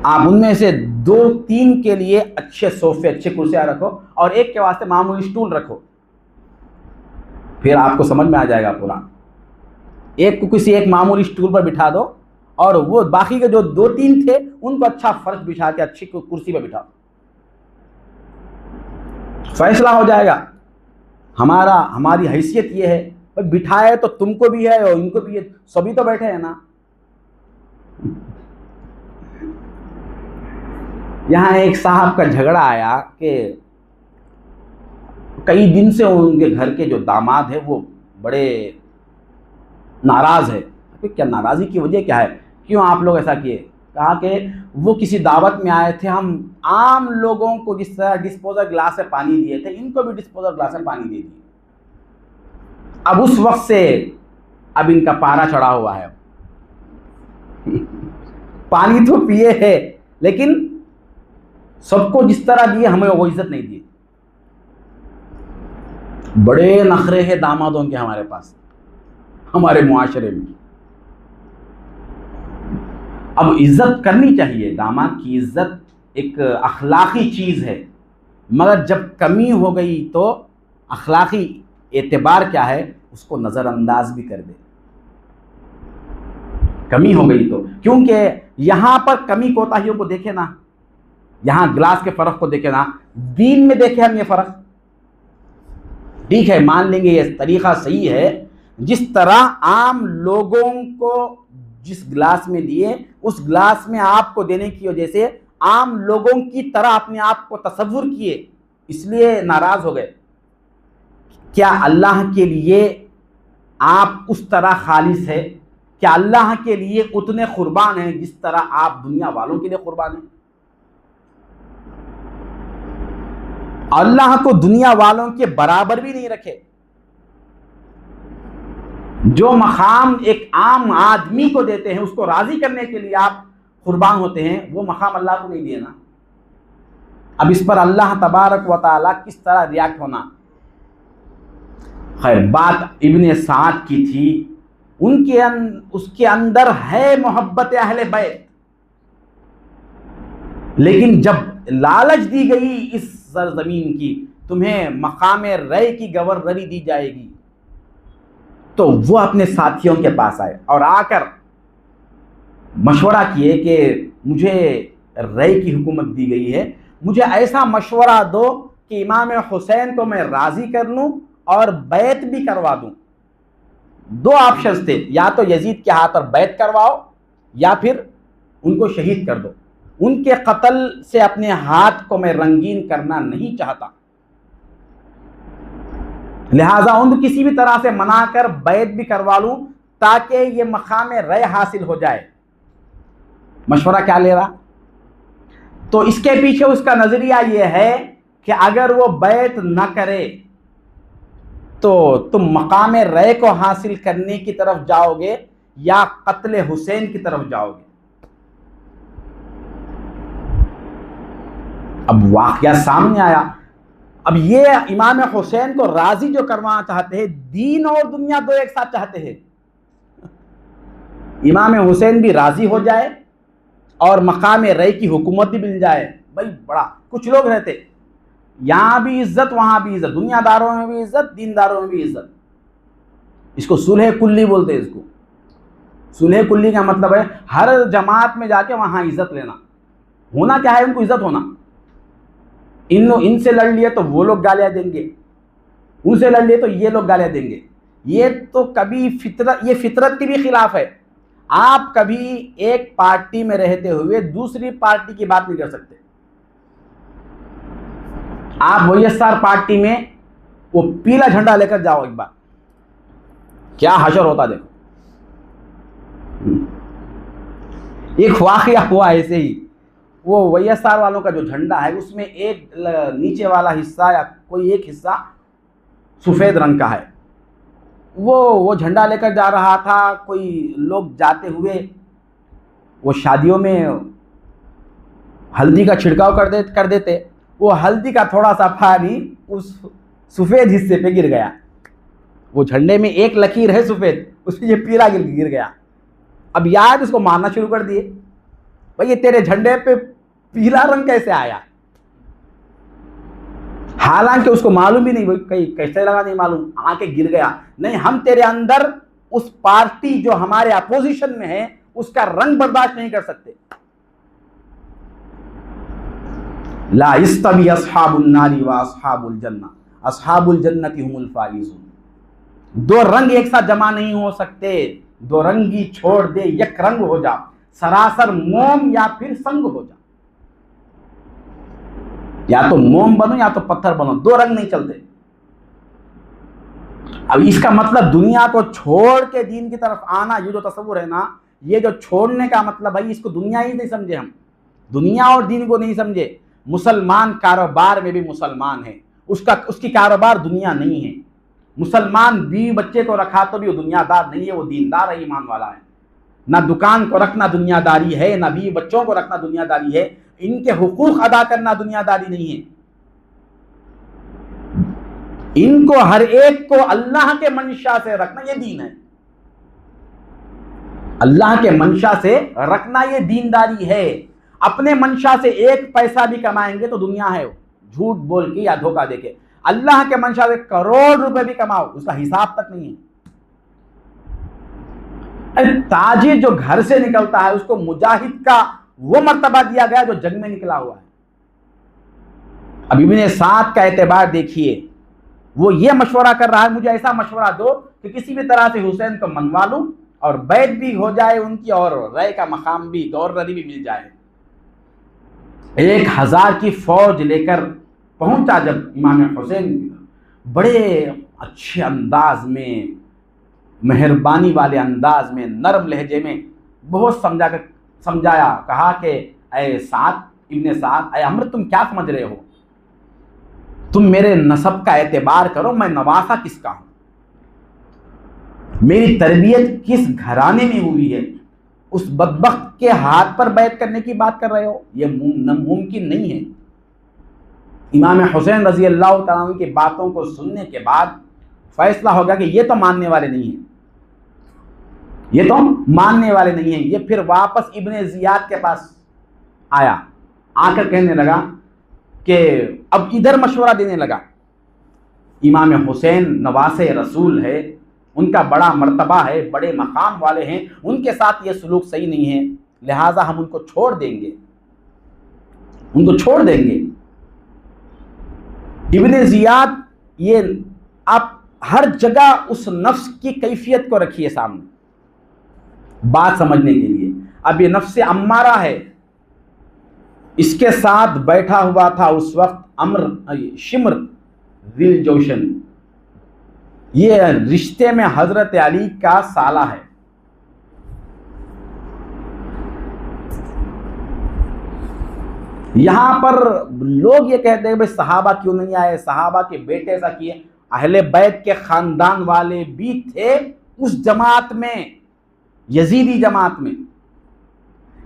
आप उनमें से 2-3 के लिए अच्छे सोफे, अच्छे कुर्सियां रखो और एक के वास्ते मामूली स्टूल रखो, फिर आपको समझ में आ जाएगा पूरा। एक को किसी एक मामूली स्टूल पर बिठा दो और वो बाकी के जो 2-3 थे उनको अच्छा फर्श बिछा के अच्छी कुर्सी पर बिठा दो, फैसला हो जाएगा। हमारी हैसियत ये है भाई, बिठाए तो तुमको भी है और इनको भी है, सभी तो बैठे हैं ना। यहाँ एक साहब का झगड़ा आया कि कई दिन से उनके घर के जो दामाद है वो बड़े नाराज है। क्या नाराज़ी की वजह क्या है, क्यों आप लोग ऐसा किए? कहा कि वो किसी दावत में आए थे, हम आम लोगों को जिस तरह डिस्पोजल ग्लास से पानी दिए थे इनको भी डिस्पोजल ग्लास में पानी दे दिए। अब उस वक्त से अब इनका पारा चढ़ा हुआ है। पानी तो पिए है लेकिन सबको जिस तरह दिए हमें वो इज्जत नहीं दी। बड़े नखरे हैं दामादों के हमारे पास, हमारे मुआशरे में। अब इज्जत करनी चाहिए, दामाद की इज्जत एक अखलाकी चीज़ है, मगर जब कमी हो गई तो अखलाकी एतबार क्या है उसको नज़रअंदाज भी कर दे। कमी हो गई तो, क्योंकि यहाँ पर कमी कोताहियों को देखे ना, यहाँ गिलास के फ़र्क को देखे ना, दीन में देखे हम ये फ़र्क। ठीक है, मान लेंगे ये तरीक़ा सही है, जिस तरह आम लोगों को जिस गिलास में दिए उस गिलास में आपको देने की वजह से आम लोगों की तरह अपने आप को तसव्वुर किए, इसलिए नाराज़ हो गए। क्या अल्लाह के लिए आप उस तरह खालिस है? क्या अल्लाह के लिए उतने कुर्बान हैं जिस तरह आप दुनिया वालों के लिए कुर्बान हैं? अल्लाह को दुनिया वालों के बराबर भी नहीं रखे। जो मकाम एक आम आदमी को देते हैं, उसको राजी करने के लिए आप कुर्बान होते हैं, वो मकाम अल्लाह को नहीं दिए ना। अब इस पर अल्लाह तबारक व तआला किस तरह रिएक्ट होना। खैर, बात इब्ने साद की थी, उसके अंदर है मोहब्बत अहले बैत, लेकिन जब लालच दी गई इस सरजमीन की, तुम्हें मकाम रय की गवर्नरी दी जाएगी, तो वो अपने साथियों के पास आए और आकर मशवरा किए कि मुझे रय की हुकूमत दी गई है, मुझे ऐसा मशवरा दो कि इमाम हुसैन को मैं राज़ी कर लूँ और बैत भी करवा दूँ। 2 ऑप्शंस थे, या तो यजीद के हाथ पर बैत करवाओ या फिर उनको शहीद कर दो। उनके कत्ल से अपने हाथ को मैं रंगीन करना नहीं चाहता, लिहाजा उनको किसी भी तरह से मनाकर बैत भी करवा लूं ताकि ये मकाम रय हासिल हो जाए। मशवरा क्या ले रहा? तो इसके पीछे उसका नजरिया ये है कि अगर वो बैत न करे तो तुम मकाम रय को हासिल करने की तरफ जाओगे या कत्ल हुसैन की तरफ जाओगे। अब वाकया सामने आया। अब ये इमाम हुसैन को राजी जो करवाना चाहते हैं, दीन और दुनिया दो एक साथ चाहते हैं। इमाम हुसैन भी राजी हो जाए और मकाम रय की हुकूमत भी मिल जाए। भाई बड़ा कुछ लोग रहते, यहां भी इज्जत वहां भी इज्जत, दुनियादारों में भी इज्जत, दीनदारों में भी इज्जत। इसको सुलह कुल्ली बोलते हैं। इसको सुलह कुल्ली का मतलब है हर जमात में जाके वहां इज्जत लेना। होना क्या है, उनको इज्जत होना। इनसे लड़ लिए तो वो लोग गालियां देंगे, उनसे लड़ लिए तो ये लोग गालियां देंगे। ये तो कभी फितरत के भी खिलाफ है। आप कभी एक पार्टी में रहते हुए दूसरी पार्टी की बात नहीं कर सकते। आप वाईएसआर पार्टी में वो पीला झंडा लेकर जाओ, एक बार क्या हशर होता देखो। एक वाकया हुआ ऐसे ही, वो वाईएसआर वालों का जो झंडा है उसमें एक नीचे वाला हिस्सा या कोई एक हिस्सा सफ़ेद रंग का है। वो झंडा लेकर जा रहा था। कोई लोग जाते हुए वो शादियों में हल्दी का छिड़काव कर देते। वो हल्दी का थोड़ा सा पानी उस सफ़ेद हिस्से पे गिर गया। वो झंडे में एक लकीर है सफ़ेद, उसमें ये पीला गिर गया। अब यार उसको मारना शुरू कर दिए, भाई ये तेरे झंडे पे पीला रंग कैसे आया। हालांकि उसको मालूम भी नहीं, भाई कहीं कैसे लगा नहीं मालूम, आके गिर गया। नहीं, हम तेरे अंदर उस पार्टी जो हमारे अपोजिशन में है उसका रंग बर्दाश्त नहीं कर सकते। ला यस्तवी अस्हाबुन नारी व अस्हाबुल जन्नह, अस्हाबुल जन्नति हुमुल फाइजून। दो रंग एक साथ जमा नहीं हो सकते। दो रंगी छोड़ दे, एक रंग हो जा, सरासर मोम या फिर संग हो जा। या तो मोम बनो या तो पत्थर बनो, दो रंग नहीं चलते। अब इसका मतलब दुनिया को छोड़ के दीन की तरफ आना, ये जो तस्वुर है ना, ये जो छोड़ने का मतलब भाई, इसको दुनिया ही नहीं समझे हम, दुनिया और दीन को नहीं समझे। मुसलमान कारोबार में भी मुसलमान है, उसकी कारोबार दुनिया नहीं है। मुसलमान बीवी बच्चे को रखा तो भी वो दुनियादार नहीं है, वो दीनदार है, ईमान वाला है। ना दुकान को रखना दुनियादारी है, ना बीवी बच्चों को रखना दुनियादारी है, इनके हुकूक अदा करना दुनियादारी नहीं है। इनको हर एक को अल्लाह के मंशा से रखना ये दीन है। अल्लाह के मंशा से रखना ये दीनदारी है। अपने मंशा से एक पैसा भी कमाएंगे तो दुनिया है, झूठ बोल के या धोखा देके। अल्लाह के मंशा से करोड़ रुपए भी कमाओ, उसका हिसाब तक नहीं है। अरे ताजिर जो घर से निकलता है उसको मुजाहिद का वो मर्तबा दिया गया जो जंग में निकला हुआ है। अब इब्ने साद का एतबार देखिए, वो ये मशवरा कर रहा है, मुझे ऐसा मशवरा दो कि किसी भी तरह से हुसैन को मनवा लूं और बैत भी हो जाए उनकी, और रय का मकाम भी, गवर्नरी भी मिल जाए। 1000 की फौज लेकर पहुंचा जब इमाम हुसैन, बड़े अच्छे अंदाज में, मेहरबानी वाले अंदाज में, नरम लहजे में बहुत समझाया। कहा कि ऐ साद इब्ने साद, ऐ अमर, तुम क्या समझ रहे हो? तुम मेरे नसब का एतबार करो, मैं नवासा किसका हूं, मेरी तरबियत किस घराने में हुई है, उस बदबख्त के हाथ पर बैत करने की बात कर रहे हो? यह मुमकिन नहीं है। इमाम हुसैन रजी अल्लाह तआला अन्हु की बातों को सुनने के बाद फैसला हो गया कि ये तो मानने वाले नहीं हैं, ये तो मानने वाले नहीं हैं। ये फिर वापस इब्ने जियाद के पास आया, आकर कहने लगा कि अब इधर मशवरा देने लगा, इमाम हुसैन नवासे रसूल है, उनका बड़ा मर्तबा है, बड़े मकाम वाले हैं, उनके साथ ये सलूक सही नहीं है, लिहाजा हम उनको छोड़ देंगे, उनको छोड़ देंगे। इब्ने जियाद, ये आप हर जगह उस नफ्स की कैफियत को रखिए सामने बात समझने के लिए। अब ये नफ्स अम्मारा है, इसके साथ बैठा हुआ था उस वक्त शिम्र दिल जोशन, ये रिश्ते में हजरत अली का साला है। यहां पर लोग ये कहते हैं भाई सहाबा क्यों नहीं आए, सहाबा के बेटे ऐसा किए। अहले बैत के खानदान वाले भी थे उस जमात में, यजीदी जमात में।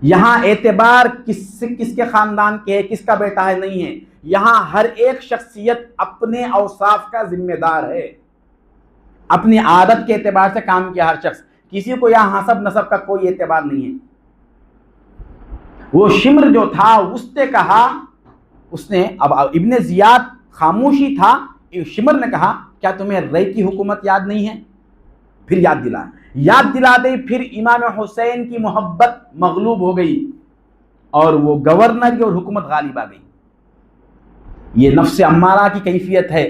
यहां एतबार किसके खानदान के है, किसका बेटा है नहीं है। यहां हर एक शख्सियत अपने औसाफ का जिम्मेदार है, अपनी आदत के एतबार से काम किया हर शख्स, किसी को यहां हसब नसब का कोई एतबार नहीं है। वो शिम्र जो था उसने कहा, उसने, अब इब्ने जियाद खामोशी था, शिम्र ने कहा क्या तुम्हें रय की हुकूमत याद नहीं है? फिर याद दिला दे। फिर इमाम हुसैन की मोहब्बत मगलूब हो गई और वो गवर्नर की और हुकूमत गालिब आ गई। ये नफ्स अम्मारा की कैफियत है।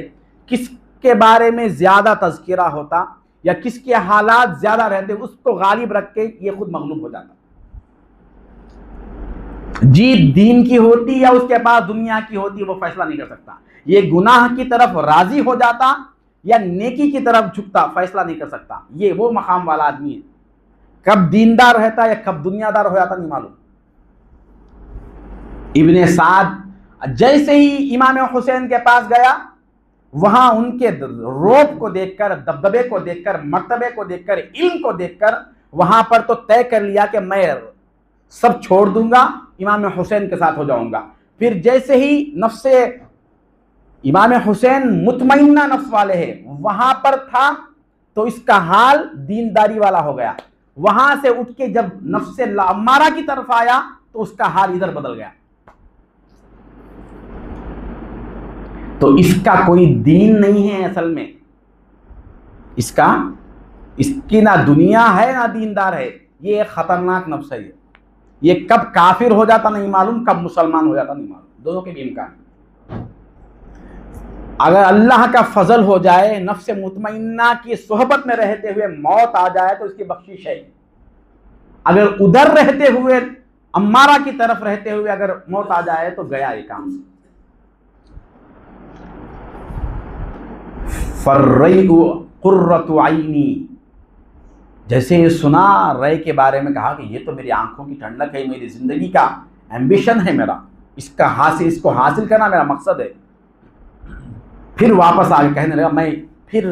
किसके बारे में ज्यादा तज़किरा होता या किसके हालात ज्यादा रहते, उसको गालिब रख के ये खुद मगलूब हो जाता। जीत दीन की होती या उसके पास दुनिया की होती, वो फैसला नहीं कर सकता। ये गुनाह की तरफ राजी हो जाता या नेकी की तरफ झुकता, फैसला नहीं कर सकता। ये वो मकाम वाला आदमी है। कब दीनदार रहता या कब दुनियादार हो जाता नहीं मालूम। इब्ने साद जैसे ही इमाम हुसैन के पास गया, वहां उनके रोब को देखकर, दबदबे को देखकर, मर्तबे को देखकर, इल्म को देखकर वहां पर तो तय कर लिया कि मैं सब छोड़ दूंगा, इमाम हुसैन के साथ हो जाऊंगा। फिर जैसे ही नफ्से इमाम हुसैन मुतमइन्ना नफ्स वाले हैं, वहां पर था तो इसका हाल दीनदारी वाला हो गया। वहां से उठ के जब नफ्से अम्मारा की तरफ आया तो उसका हाल इधर बदल गया। तो इसका कोई दीन नहीं है, असल में इसका इसकी ना दुनिया है ना दीनदार है। ये एक खतरनाक नफ्स है। ये कब काफिर हो जाता नहीं मालूम, कब मुसलमान हो जाता नहीं मालूम, दोनों के भी इम्कान। अगर अल्लाह का फजल हो जाए, नफ्स मुतमइन्ना की सोहबत में रहते हुए मौत आ जाए तो इसकी बख्शिश है। अगर उधर रहते हुए, अम्मारा की तरफ रहते हुए अगर मौत आ जाए तो गया ये काम। फर्रयु कुर्रतु आइनी, जैसे ये सुना रय के बारे में, कहा कि ये तो मेरी आंखों की ठंडक है, मेरी जिंदगी का एम्बिशन है, मेरा इसको हासिल करना मेरा मकसद है। फिर वापस आके कहने लगा मैं फिर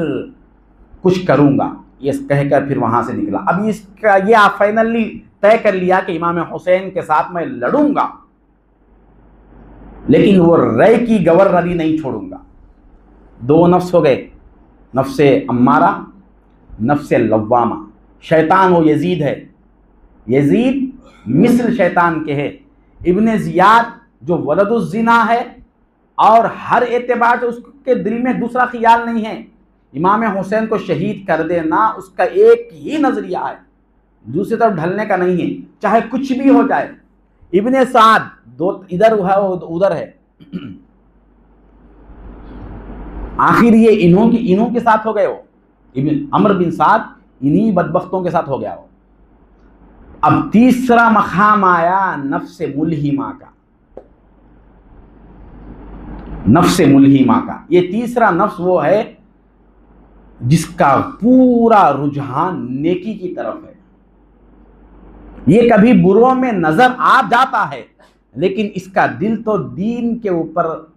कुछ करूंगा, ये कहकर फिर वहां से निकला। अब इसका ये आप फाइनली तय कर लिया कि इमाम हुसैन के साथ मैं लड़ूंगा, लेकिन वो रय की गवर्नरी नहीं छोड़ूंगा। दो नफ्स हो गए, नफ्से अम्मारा, नफ्से लव्वामा। शैतान वो यजीद है, यजीद मिस्ल शैतान के है। इब्ने जियाद जो वलदुज़्ज़िना है और हर एतबार से उसके दिल में दूसरा ख्याल नहीं है। इमाम हुसैन को शहीद कर देना उसका एक ही नजरिया है, दूसरी तरफ ढलने का नहीं है, चाहे कुछ भी हो जाए। इब्ने साद दो इधर है उधर है, आखिर ये इन्हों के साथ हो गए। वो इब्न अमर बिन साद इन्हीं बदबख्तों के साथ हो गया वो। अब तीसरा मकाम आया नफ्से मुल्हिमा का, नफ्से मुल्हिमा का। ये तीसरा नफ्स वो है जिसका पूरा रुझान नेकी की तरफ है। ये कभी बुरों में नजर आ जाता है, लेकिन इसका दिल तो दीन के ऊपर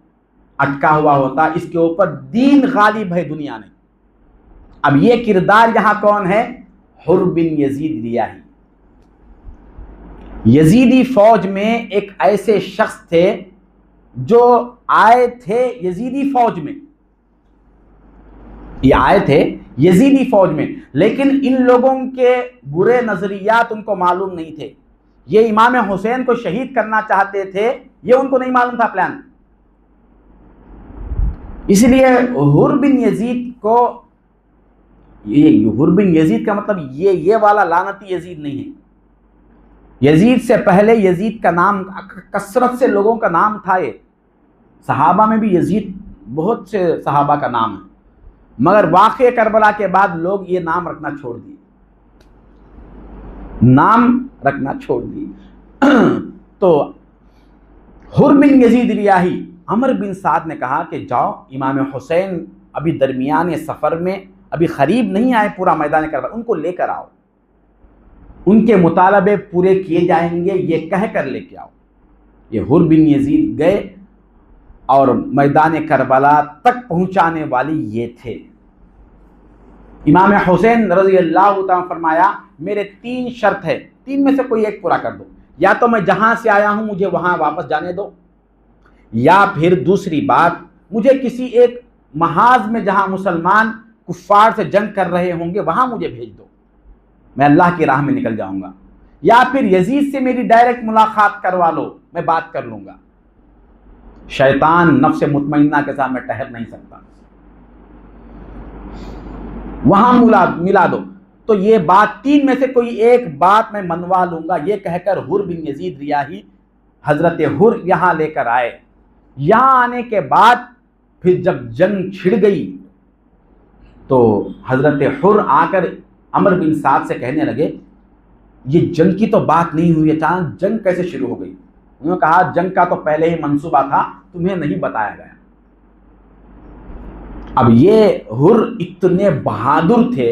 अटका हुआ होता, इसके ऊपर दीन गालिब है दुनिया में। अब ये किरदार यहां कौन है? हुर बिन यजीद रियाही। यजीदी फौज में एक ऐसे शख्स थे जो आए थे यजीदी फौज में, ये आए थे यजीदी फौज में, लेकिन इन लोगों के बुरे नजरियात उनको मालूम नहीं थे। ये इमाम हुसैन को शहीद करना चाहते थे, ये उनको नहीं मालूम था प्लान। इसलिए हुर बिन यजीद को, ये हुर बिन यजीद का मतलब ये वाला लानती यजीद नहीं है। यजीद से पहले यजीद का नाम कसरत से लोगों का नाम था। ये सहाबा में भी यजीद बहुत से सहाबा का नाम है, मगर वाक़े करबला के बाद लोग ये नाम रखना छोड़ दिए, नाम रखना छोड़ दिए। तो हुर बिन यजीद रियाही, अमर बिन साद ने कहा कि जाओ, इमाम हुसैन अभी दरमियान सफ़र में, अभी करीब नहीं आए पूरा मैदान करबला, उनको लेकर आओ, उनके मुतालबे पूरे किए जाएंगे, ये कह कर लेके आओ। ये हुर बिन यजीद गए और मैदान करबला तक पहुंचाने वाली ये थे। इमाम हुसैन रज़ी अल्लाह तआला फरमाया मेरे 3 शर्त है, 3 में से कोई एक पूरा कर दो। या तो मैं जहां से आया हूं मुझे वहां वापस जाने दो, या फिर दूसरी बात मुझे किसी एक महाज में जहां मुसलमान कुफ्फार से जंग कर रहे होंगे वहां मुझे भेज दो, मैं अल्लाह की राह में निकल जाऊंगा। या फिर यजीद से मेरी डायरेक्ट मुलाकात करवा लो, मैं बात कर लूंगा। शैतान नफ्स मुतमइन्ना के साथ मैं ठहर नहीं सकता, वहां मिला दो। तो ये बात 3 में से कोई एक बात मैं मनवा लूंगा, ये कहकर हुर बिन यजीद रियाही हजरत हुर यहां लेकर आए। यहां आने के बाद फिर जब जंग छिड़ गई तो हजरत हुर आकर अमर बिन साद से कहने लगे ये जंग की तो बात नहीं हुई, अचानक जंग कैसे शुरू हो गई? उन्होंने कहा जंग का तो पहले ही मंसूबा था, तुम्हें नहीं बताया गया। अब ये हुर इतने बहादुर थे,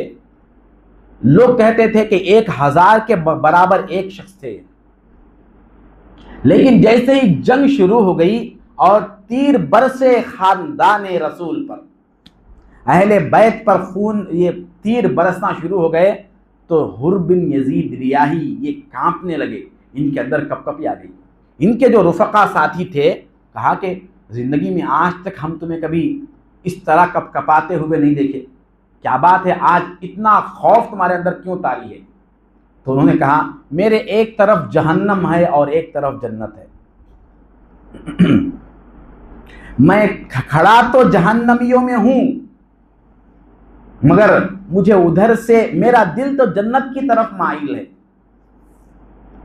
लोग कहते थे कि 1000 के बराबर एक शख्स थे। लेकिन जैसे ही जंग शुरू हो गई और तीर बरसे खानदान रसूल पर, अहले बैत पर खून, ये तीर बरसना शुरू हो गए, तो हुर बिन यजीद रियाही ये कांपने लगे, इनके अंदर कपकपी आ गई। इनके जो रुफका साथी थे कहा कि जिंदगी में आज तक हम तुम्हें कभी इस तरह कपकपाते हुए नहीं देखे, क्या बात है, आज इतना खौफ तुम्हारे अंदर क्यों तारी है? तो उन्होंने कहा मेरे एक तरफ जहन्नम है और एक तरफ जन्नत है। मैं खड़ा तो जहन्नमियों में हूं, मगर मुझे उधर से, मेरा दिल तो जन्नत की तरफ माइल है।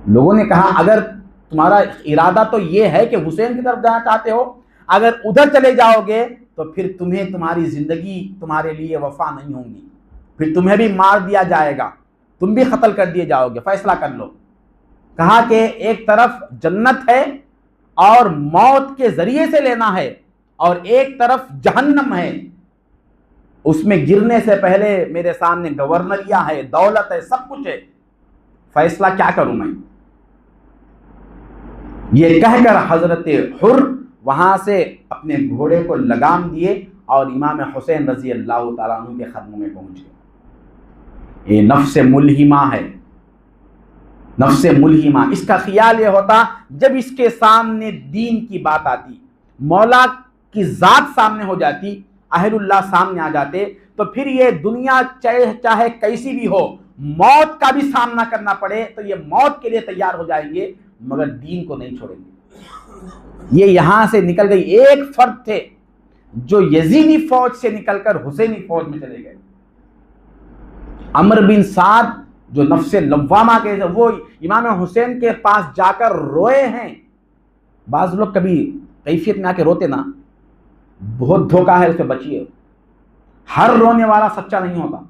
लोगों ने कहा अगर तुम्हारा इरादा तो ये है कि हुसैन की तरफ जाना चाहते हो, अगर उधर चले जाओगे तो फिर तुम्हें, तुम्हारी जिंदगी तुम्हारे लिए वफा नहीं होगी, फिर तुम्हें भी मार दिया जाएगा, तुम भी कत्ल कर दिए जाओगे, फैसला कर लो। कहा कि एक तरफ जन्नत है और मौत के जरिए से लेना है, और एक तरफ जहन्नम है, उसमें गिरने से पहले मेरे सामने गवर्नरिया है, दौलत है, सब कुछ है, फैसला क्या करूं मैं। ये कहकर हजरत हुर वहां से अपने घोड़े को लगाम दिए और इमाम हुसैन रजी अल्लाह ताला अन्हु के कदमों में पहुंच गए। ये नफ्से मुल्हिमा है, नफ्से मुल्हिमा। इसका ख्याल ये होता जब इसके सामने दीन की बात आती, मौला की जात सामने हो जाती, अहलुल्लाह सामने आ जाते, तो फिर ये दुनिया चाहे कैसी भी हो, मौत का भी सामना करना पड़े तो ये मौत के लिए तैयार हो जाएंगे, मगर दीन को नहीं छोड़ेंगे। ये यहां से निकल गई। एक फर्द थे जो यजीदी फौज से निकलकर हुसैनी फौज में चले गए। अमर बिन साद जो नफ्से लव्वामा के, वो इमाम हुसैन के पास जाकर रोए हैं। बाज लोग कभी कैफियत में आके रोते ना, बहुत धोखा है, उससे बचिए। हर रोने वाला सच्चा नहीं होता।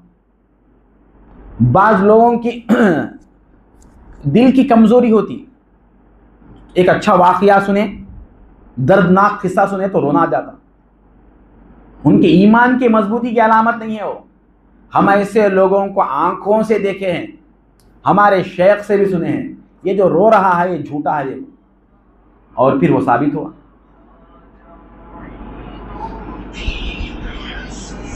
बाज लोगों की दिल की कमजोरी होती, एक अच्छा वाकया सुने, दर्दनाक किस्सा सुने तो रोना आ जाता। उनके ईमान की मजबूती की अलामत नहीं है वो। हम ऐसे लोगों को आंखों से देखे हैं, हमारे शेख से भी सुने हैं, ये जो रो रहा है ये झूठा है, ये, और फिर वो साबित हुआ।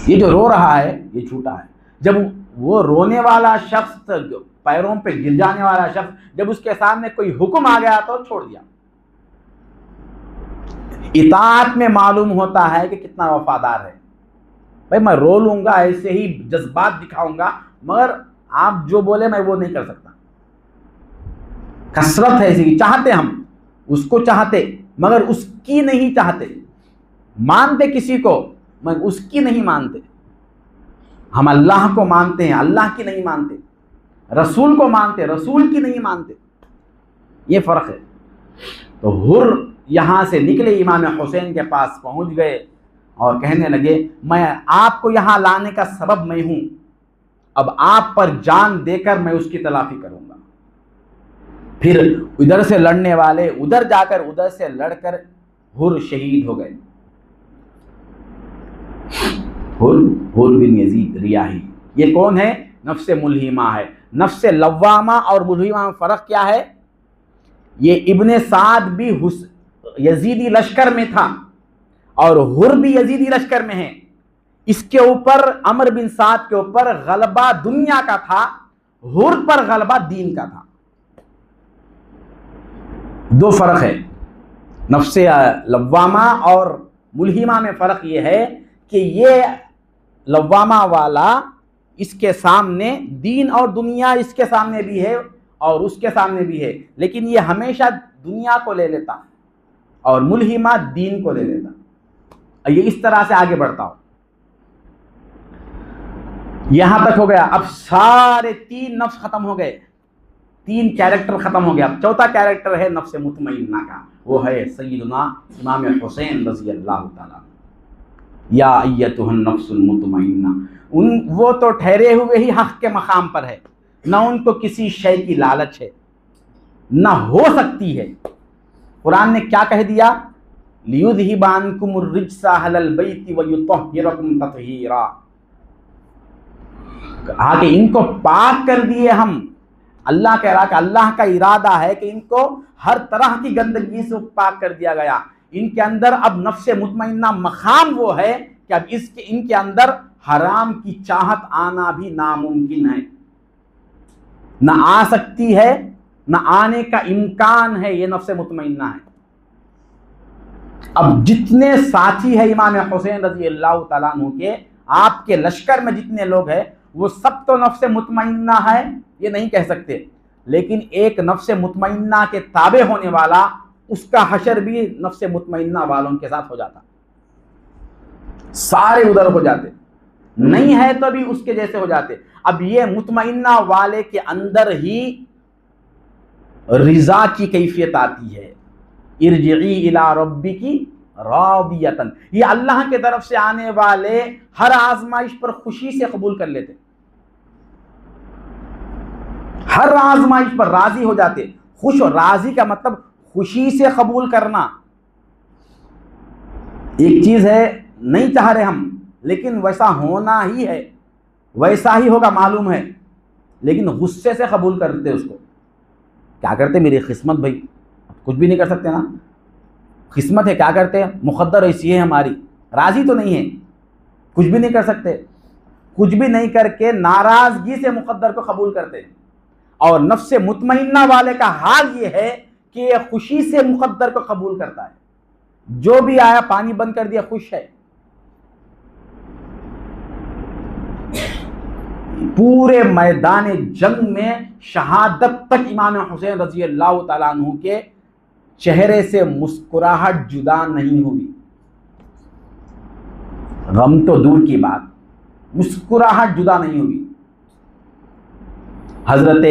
ये जो रो रहा है ये झूठा है। जब वो रोने वाला शख्स, पैरों पे गिर जाने वाला शख्स, जब उसके सामने कोई हुक्म आ गया तो छोड़ दिया। इताअत में मालूम होता है कि कितना वफादार है। भाई मैं रो लूंगा, ऐसे ही जज्बात दिखाऊंगा, मगर आप जो बोले मैं वो नहीं कर सकता। कसरत है ऐसी, चाहते हम उसको चाहते, मगर उसकी नहीं चाहते। मानते किसी को, मगर उसकी नहीं मानते। हम अल्लाह को मानते हैं, अल्लाह की नहीं मानते। रसूल को मानते, रसूल की नहीं मानते। ये फर्क है। तो हुर यहां से निकले, इमाम हुसैन के पास पहुंच गए और कहने लगे मैं आपको यहां लाने का सबब मैं हूं, अब आप पर जान देकर मैं उसकी तलाफी करूंगा। फिर उधर से लड़ने वाले उधर जाकर, उधर से लड़कर हुर शहीद हो गए। हुर बिन यजीद रियाही, ये कौन है? नफ्से मुल्हिमा है। नफ्से लव्वामा और मुल्हिमा में फ़र्क क्या है? ये इब्ने साद भी यजीदी लश्कर में था और हुर भी यजीदी लश्कर में है। इसके ऊपर, अमर बिन साद के ऊपर गलबा दुनिया का था, हुर पर गलबा दीन का था। दो फर्क है। नफ्से लव्वामा और मुल्हिमा में फ़र्क ये है कि ये लव्वामा वाला, इसके सामने दीन और दुनिया इसके सामने भी है और उसके सामने भी है, लेकिन ये हमेशा दुनिया को ले लेता और मुल्हिमा दीन को ले लेता। ये इस तरह से आगे बढ़ता हो। यहां तक हो गया। अब सारे तीन नफ्स खत्म हो गए, तीन कैरेक्टर खत्म हो गया। अब चौथा कैरेक्टर है नफ्स मुतमइन्ना का, वो है सय्यदुना इमाम हुसैन रज़ी अल्लाह ताला। या अय्यतुहन नफ्सुल मुतमइन्ना, वो तो ठहरे हुए ही हक के मकाम पर है, ना उनको किसी शय की लालच है, ना हो सकती है। कुरान ने क्या कह दिया? लियुज़हिबा अन्कुमुर रिज्सा अहलल बैति व युतहिरकुम तत्हीरा। कहा कि इनको पाक कर दिए हम। अल्लाह कह रहा कि अल्लाह का इरादा है कि इनको हर तरह की गंदगी से पाक कर दिया गया। इनके अंदर अब नफ्से मुतमइन्ना मकाम वो है कि अब इनके अंदर हराम की चाहत आना भी नामुमकिन है, ना आ सकती है, ना आने का इम्कान है। ये नफ्से मुतमइन्ना है। अब जितने साथी है इमाम हुसैन रज़ी अल्लाह ताला अन्हु के, आपके लश्कर में जितने लोग हैं, वो सब तो नफ्से मुतमइन्ना है ये नहीं कह सकते, लेकिन एक नफ्से मुतमइन्ना के ताबे होने वाला, उसका हशर भी नफ्से मुतमइन्ना वालों के साथ हो जाता, सारे उधर हो जाते। नहीं है तो भी उसके जैसे हो जाते। अब ये मुतमइन्ना वाले के अंदर ही रिजा की कैफियत आती है, इरजिई इला रब्बिकी रादियतन। ये अल्लाह के तरफ से आने वाले हर आजमाइश पर खुशी से कबूल कर लेते, हर आजमाइश पर राजी हो जाते। खुश और राजी का मतलब खुशी से कबूल करना। एक चीज है नहीं चाह रहे हम, लेकिन वैसा होना ही है, वैसा ही होगा मालूम है, लेकिन गुस्से से कबूल करते उसको। क्या करते, मेरी किस्मत भाई, कुछ भी नहीं कर सकते ना, किस्मत है, क्या करते हैं, मुकद्दर ऐसी है हमारी, राजी तो नहीं है, कुछ भी नहीं कर सकते। कुछ भी नहीं करके नाराजगी से मुकद्दर को कबूल करते हैं। और नफ्से मुतमइन्ना वाले का हाल ये है कि ये खुशी से मुकद्दर को कबूल करता है। जो भी आया पानी बंद कर दिया, खुश है। पूरे मैदान जंग में शहादत तक इमाम हुसैन रजी अल्लाह तआला अन्हु के चेहरे से मुस्कुराहट जुदा नहीं हुई। गम तो दूर की बात, मुस्कुराहट जुदा नहीं हुई। हजरत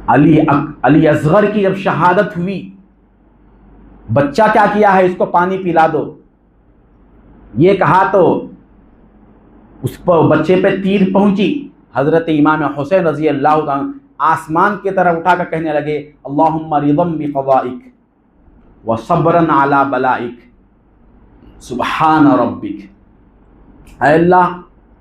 अली असगर की जब शहादत हुई, बच्चा क्या किया है, इसको पानी पिला दो, ये कहा तो उस पर बच्चे पे तीर पहुंची। हजरत इमाम हुसैन रजी अल्लाह तआला आसमान की तरफ उठाकर कहने लगे, अल्लाहुम्मा रिदम बिक़ज़ाइक व सब्रन अला बलाइक सुब्हान रब्बिक। अल्लाह,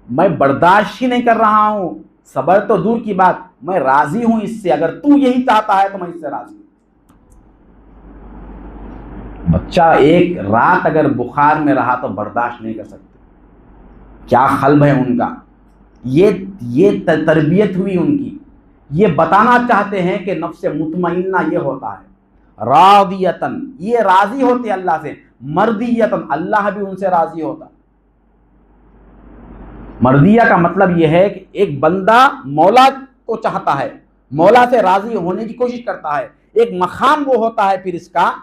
मैं बर्दाश्त ही नहीं कर रहा हूं, सब्र तो दूर की बात, मैं राजी हूं इससे, अगर तू यही चाहता है तो मैं इससे राजी हूं। बच्चा एक रात अगर बुखार में रहा तो बर्दाश्त नहीं कर सकते। क्या क़ल्ब है उनका, ये तरबियत हुई उनकी। ये बताना चाहते हैं कि नफ्स मुतमइन्ना ये होता है, रादियतन, ये राजी होते अल्लाह से, मर्दियतन, अल्लाह भी उनसे राजी होता। मर्दिया का मतलब यह है कि एक बंदा मौला को चाहता है, मौला से राजी होने की कोशिश करता है। एक मकाम वो होता है फिर इसका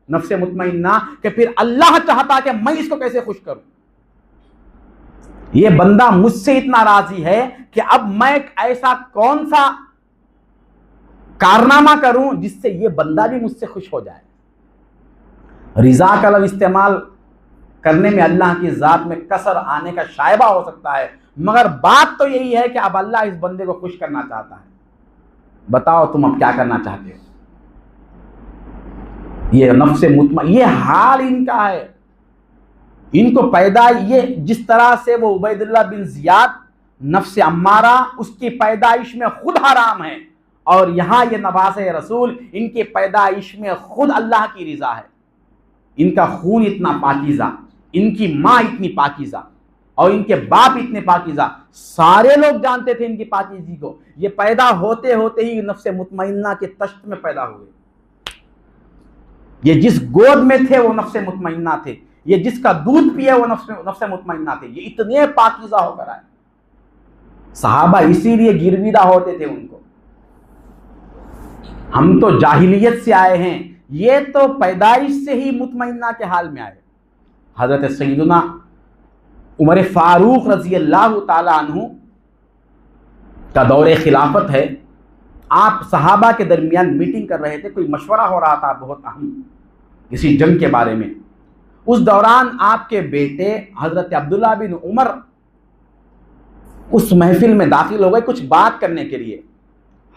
नफ्स मुतमइन्ना, कि फिर अल्लाह चाहता है कि मैं इसको कैसे खुश करूं। ये बंदा मुझसे इतना राजी है कि अब मैं ऐसा कौन सा कारनामा करूं जिससे ये बंदा भी मुझसे खुश हो जाए। रिजा का लफ्ज़ इस्तेमाल करने में अल्लाह की ज़ात में कसर आने का शायबा हो सकता है, मगर बात तो यही है कि अब अल्लाह इस बंदे को खुश करना चाहता है। बताओ तुम अब क्या करना चाहते हो। ये नफ्स मुतमइन्ना, ये हाल इनका है। इनको पैदा, ये जिस तरह से वो उबैदुल्लाह बिन जियाद नफ्स अम्मारा, उसकी पैदाइश में खुद हराम है, और यहाँ ये नवासे रसूल, इनकी पैदाइश में खुद अल्लाह की रिजा है। इनका खून इतना पाकीज़ा, इनकी माँ इतनी पाकीज़ा, और इनके बाप इतने पाकीज़ा, सारे लोग जानते थे इनकी पाकीज़गी को। ये पैदा होते होते ही नफ्स मुतमइन्ना के तश्त में पैदा हुए। ये जिस गोद में थे वो नफ्स मुतमइन्ना थे, ये जिसका दूध पिए वो नफ्स मुतमइन्ना थे। ये इतने पाकीज़ा होकर आए। सहाबा इसीलिए गिरविदा होते थे उनको। हम तो जाहिलियत से आए हैं, ये तो पैदाइश से ही मुतमइन्ना के हाल में आए। हजरत सैयदना उमर फारूक रजी अल्लाह ताला अन्हु का दौरे खिलाफत है। आप सहाबा के दरमियान मीटिंग कर रहे थे, कोई मशवरा हो रहा था बहुत अहम किसी जंग के बारे में। उस दौरान आपके बेटे हजरत अब्दुल्ला बिन उमर उस महफिल में दाखिल हो गए कुछ बात करने के लिए।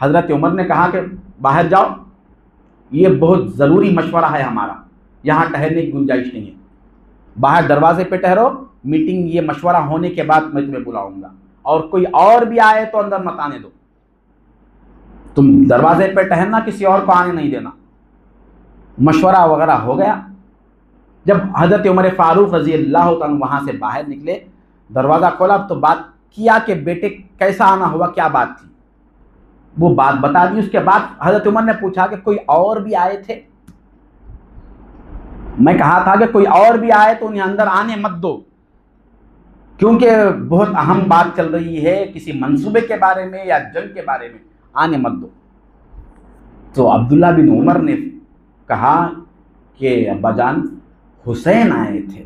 हजरत उमर ने कहा कि बाहर जाओ, ये बहुत ज़रूरी मशवरा है हमारा, यहाँ ठहरने की गुंजाइश नहीं है, बाहर दरवाजे पे ठहरो, मीटिंग ये मशवरा होने के बाद मैं तुम्हें बुलाऊंगा, और कोई और भी आए तो अंदर मत आने दो, तुम दरवाजे पे ठहरना, किसी और को आने नहीं देना। मशवरा वगैरह हो गया। जब हजरत उमर फारूक रजी अल्लाह तआला वहाँ से बाहर निकले, दरवाज़ा खोला तो बात किया कि बेटे कैसा आना हुआ, क्या बात थी, वो बात बता दी। उसके बाद हजरत उमर ने पूछा कि कोई और भी आए थे। मैं कहा था कि कोई और भी आए तो उन्हें अंदर आने मत दो, क्योंकि बहुत अहम बात चल रही है किसी मंसूबे के बारे में या जंग के बारे में, आने मत दो। तो अब्दुल्ला बिन उमर ने कहा कि अब्बाजान हुसैन आए थे।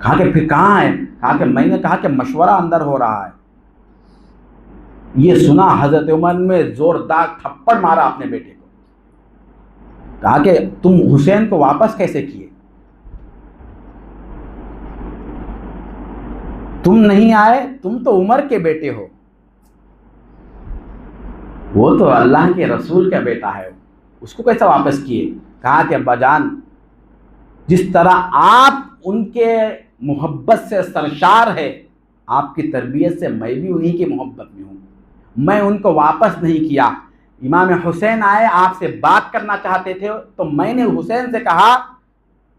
कहा कि फिर कहाँ है? कहा कि मैंने कहा कि मशवरा अंदर हो रहा है। ये सुना, हजरत उमर ने जोरदार थप्पड़ मारा अपने बेटे को। कहा कि तुम हुसैन को वापस कैसे किए? तुम नहीं आए, तुम तो उमर के बेटे हो, वो तो अल्लाह के रसूल का बेटा है, उसको कैसे वापस किए? कहा कि अब्बाजान, जिस तरह आप उनके मोहब्बत से सरशार है, आपकी तरबियत से मैं भी उन्हीं की मोहब्बत में हूँ, मैं उनको वापस नहीं किया। इमाम हुसैन आए, आपसे बात करना चाहते थे, तो मैंने हुसैन से कहा,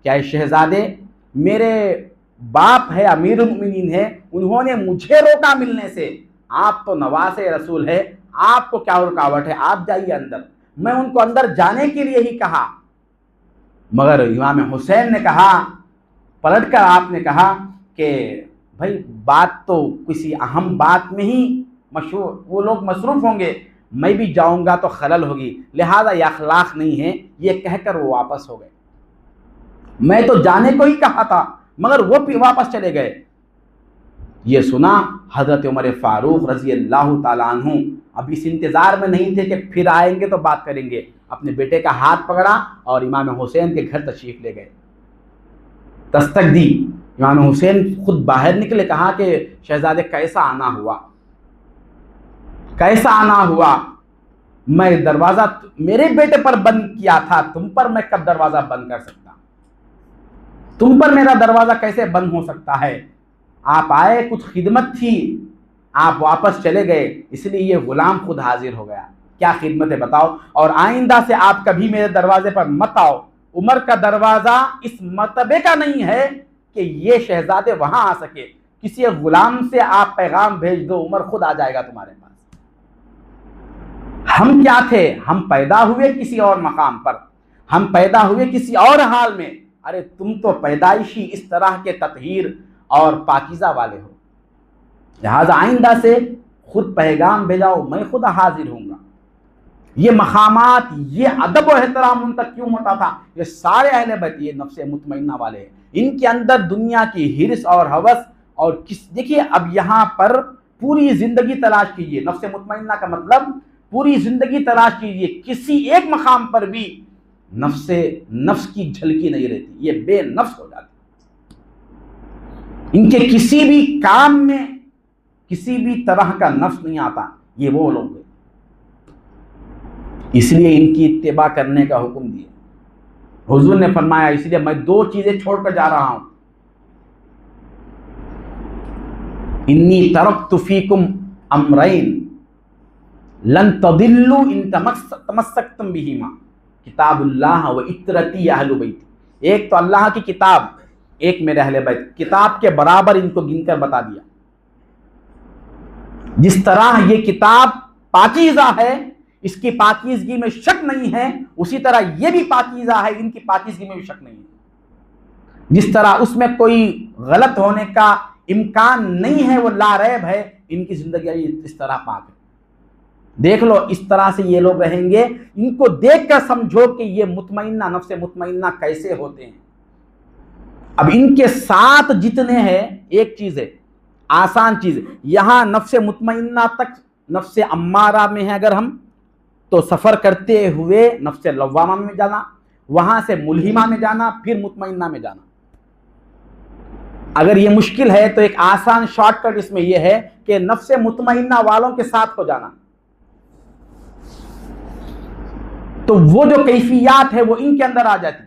क्या शहजादे, मेरे बाप है, अमीरुल मोमिनीन है, उन्होंने मुझे रोका मिलने से, आप तो नवासे रसूल है, आपको क्या रुकावट है, आप जाइए अंदर। मैं उनको अंदर जाने के लिए ही कहा, मगर इमाम हुसैन ने कहा, पलटकर आपने कहा कि भाई बात तो किसी अहम बात में ही मशहूर, वो लोग मसरूफ़ होंगे, मैं भी जाऊंगा तो खलल होगी, लिहाजा यह अखलाक नहीं है। ये कहकर वो वापस हो गए। मैं तो जाने को ही कहा था, मगर वो भी वापस चले गए। ये सुना हज़रत उमर फ़ारूक रज़ी अल्लाह ताला अन्हु अब इस इंतज़ार में नहीं थे कि फिर आएंगे तो बात करेंगे। अपने बेटे का हाथ पकड़ा और इमाम हुसैन के घर तशरीफ़ ले गए, दस्तक दी। इमाम हुसैन खुद बाहर निकले, कहा कि शहजादे कैसा आना हुआ, कैसा आना हुआ? मैं दरवाज़ा मेरे बेटे पर बंद किया था, तुम पर मैं कब दरवाज़ा बंद कर सकता? तुम पर मेरा दरवाज़ा कैसे बंद हो सकता है? आप आए, कुछ खिदमत थी, आप वापस चले गए, इसलिए ये गुलाम खुद हाजिर हो गया। क्या खिदमत है बताओ? और आइंदा से आप कभी मेरे दरवाजे पर मत आओ। उमर का दरवाज़ा इस मर्तबे का नहीं है कि ये शहजादे वहां आ सके। किसी गुलाम से आप पैगाम भेज दो, उमर खुद आ जाएगा तुम्हारे पास। हम क्या थे? हम पैदा हुए किसी और मकाम पर, हम पैदा हुए किसी और हाल में। अरे तुम तो पैदाइशी इस तरह के ततहीर और पाकीज़ा वाले हो, लिहाजा आइंदा से खुद पैगाम भेजाओ, मैं खुद हाजिर हूँगा। ये मकामात, ये अदब और एहतराम उन तक क्यों होता था? ये सारे अहले बैत, ये नफ्से मुतमइन्ना वाले हैं, इनके अंदर दुनिया की हिर्स और हवस और किस। देखिए अब यहाँ पर पूरी जिंदगी तलाश कीजिए, नफ्से मुतमइन्ना का मतलब पूरी जिंदगी तलाश कीजिए, किसी एक मकाम पर भी नफ्स की झलकी नहीं रहती, ये बेनफ्स हो जाती। इनके किसी भी काम में किसी भी तरह का नफ्स नहीं आता, ये वो लोग हैं। इसलिए इनकी इत्तिबा करने का हुक्म दिया। हुजूर ने फरमाया, इसलिए मैं दो चीजें छोड़कर जा रहा हूं, इन्नी तरक्तु फीकुम अमरैन लन तदिल्लु इन तमस्सक्तुम बिहिमा, किताबुल्लाह व इत्रती अहलु बैती। एक तो अल्लाह की किताब, एक मेरे अहले बैत, किताब के बराबर इनको गिनकर बता दिया। जिस तरह ये किताब पाकीज़ा है, इसकी पाकीज़गी में शक नहीं है, उसी तरह ये भी पाकीज़ा है, इनकी पाकीज़गी में भी शक नहीं है। जिस तरह उसमें कोई गलत होने का इम्कान नहीं है, वो लारैब है, इनकी जिंदगी इस तरह पाक है। देख लो इस तरह से ये लोग रहेंगे, इनको देखकर समझो कि ये मुतमइन्ना, नफ्से मुतमइन्ना कैसे होते हैं। अब इनके साथ जितने हैं, एक चीज है आसान चीज, यहां नफ्से मुतमइन्ना तक नफ्से अम्मारा में है अगर हम, तो सफर करते हुए नफ्से लव्वामा में जाना, वहां से मुल्हिमा में जाना, फिर मुतमइन्ना में जाना। अगर ये मुश्किल है तो एक आसान शॉर्टकट इसमें यह है कि नफ्से मुतमइन्ना वालों के साथ हो जाना, तो वो जो कैफियत है वो इनके अंदर आ जाती।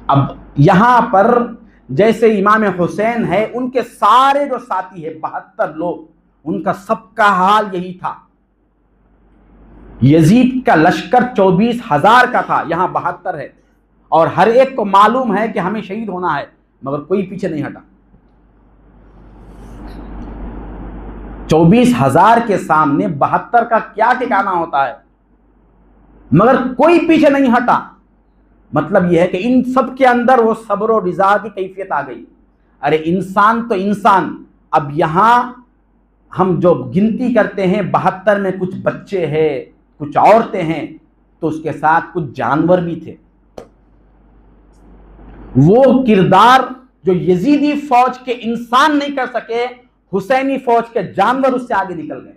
अब यहां पर जैसे इमाम हुसैन है, उनके सारे जो साथी है 72 लोग, उनका सबका हाल यही था। यजीद का लश्कर 24,000 का था, यहां 72 है, और हर एक को मालूम है कि हमें शहीद होना है, मगर कोई पीछे नहीं हटा। 24,000 के सामने 72 का क्या ठिकाना होता है, मगर कोई पीछे नहीं हटा। मतलब यह है कि इन सब के अंदर वो सब्र और रिजा की कैफियत आ गई। अरे इंसान तो इंसान, अब यहां हम जो गिनती करते हैं 72 में कुछ बच्चे हैं, कुछ औरतें हैं, तो उसके साथ कुछ जानवर भी थे। वो किरदार जो यजीदी फौज के इंसान नहीं कर सके, हुसैनी फौज के जानवर उससे आगे निकल गए।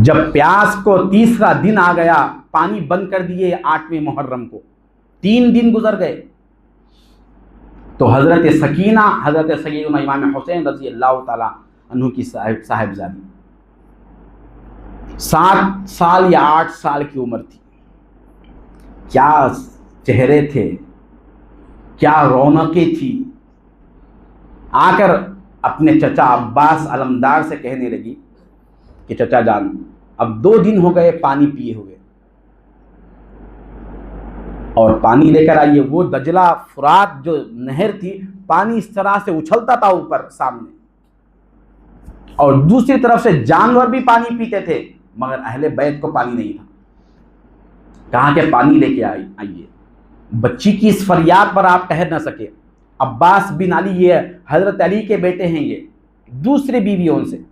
जब प्यास को तीसरा दिन आ गया, पानी बंद कर दिए 8वें मुहर्रम को, 3 दिन गुजर गए, तो हजरत सकीना, हजरत सैयदना इमाम हुसैन रजी अल्लाह ताला अन्हु की साहिबजादी 7 साल या 8 साल की उम्र थी। क्या चेहरे थे, क्या रौनकें थी। आकर अपने चचा अब्बास अलमदार से कहने लगी कि चचा जान, अब 2 दिन हो गए पानी पिए हुए, और पानी लेकर आइए। वो दजला फुरात जो नहर थी, पानी इस तरह से उछलता था ऊपर सामने, और दूसरी तरफ से जानवर भी पानी पीते थे, मगर अहले बैत को पानी नहीं था। कहा कि पानी लेके आइए। बच्ची की इस फरियाद पर आप ठहर न सके। अब्बास बिन अली, ये हजरत अली के बेटे हैं, ये दूसरी बीवियों से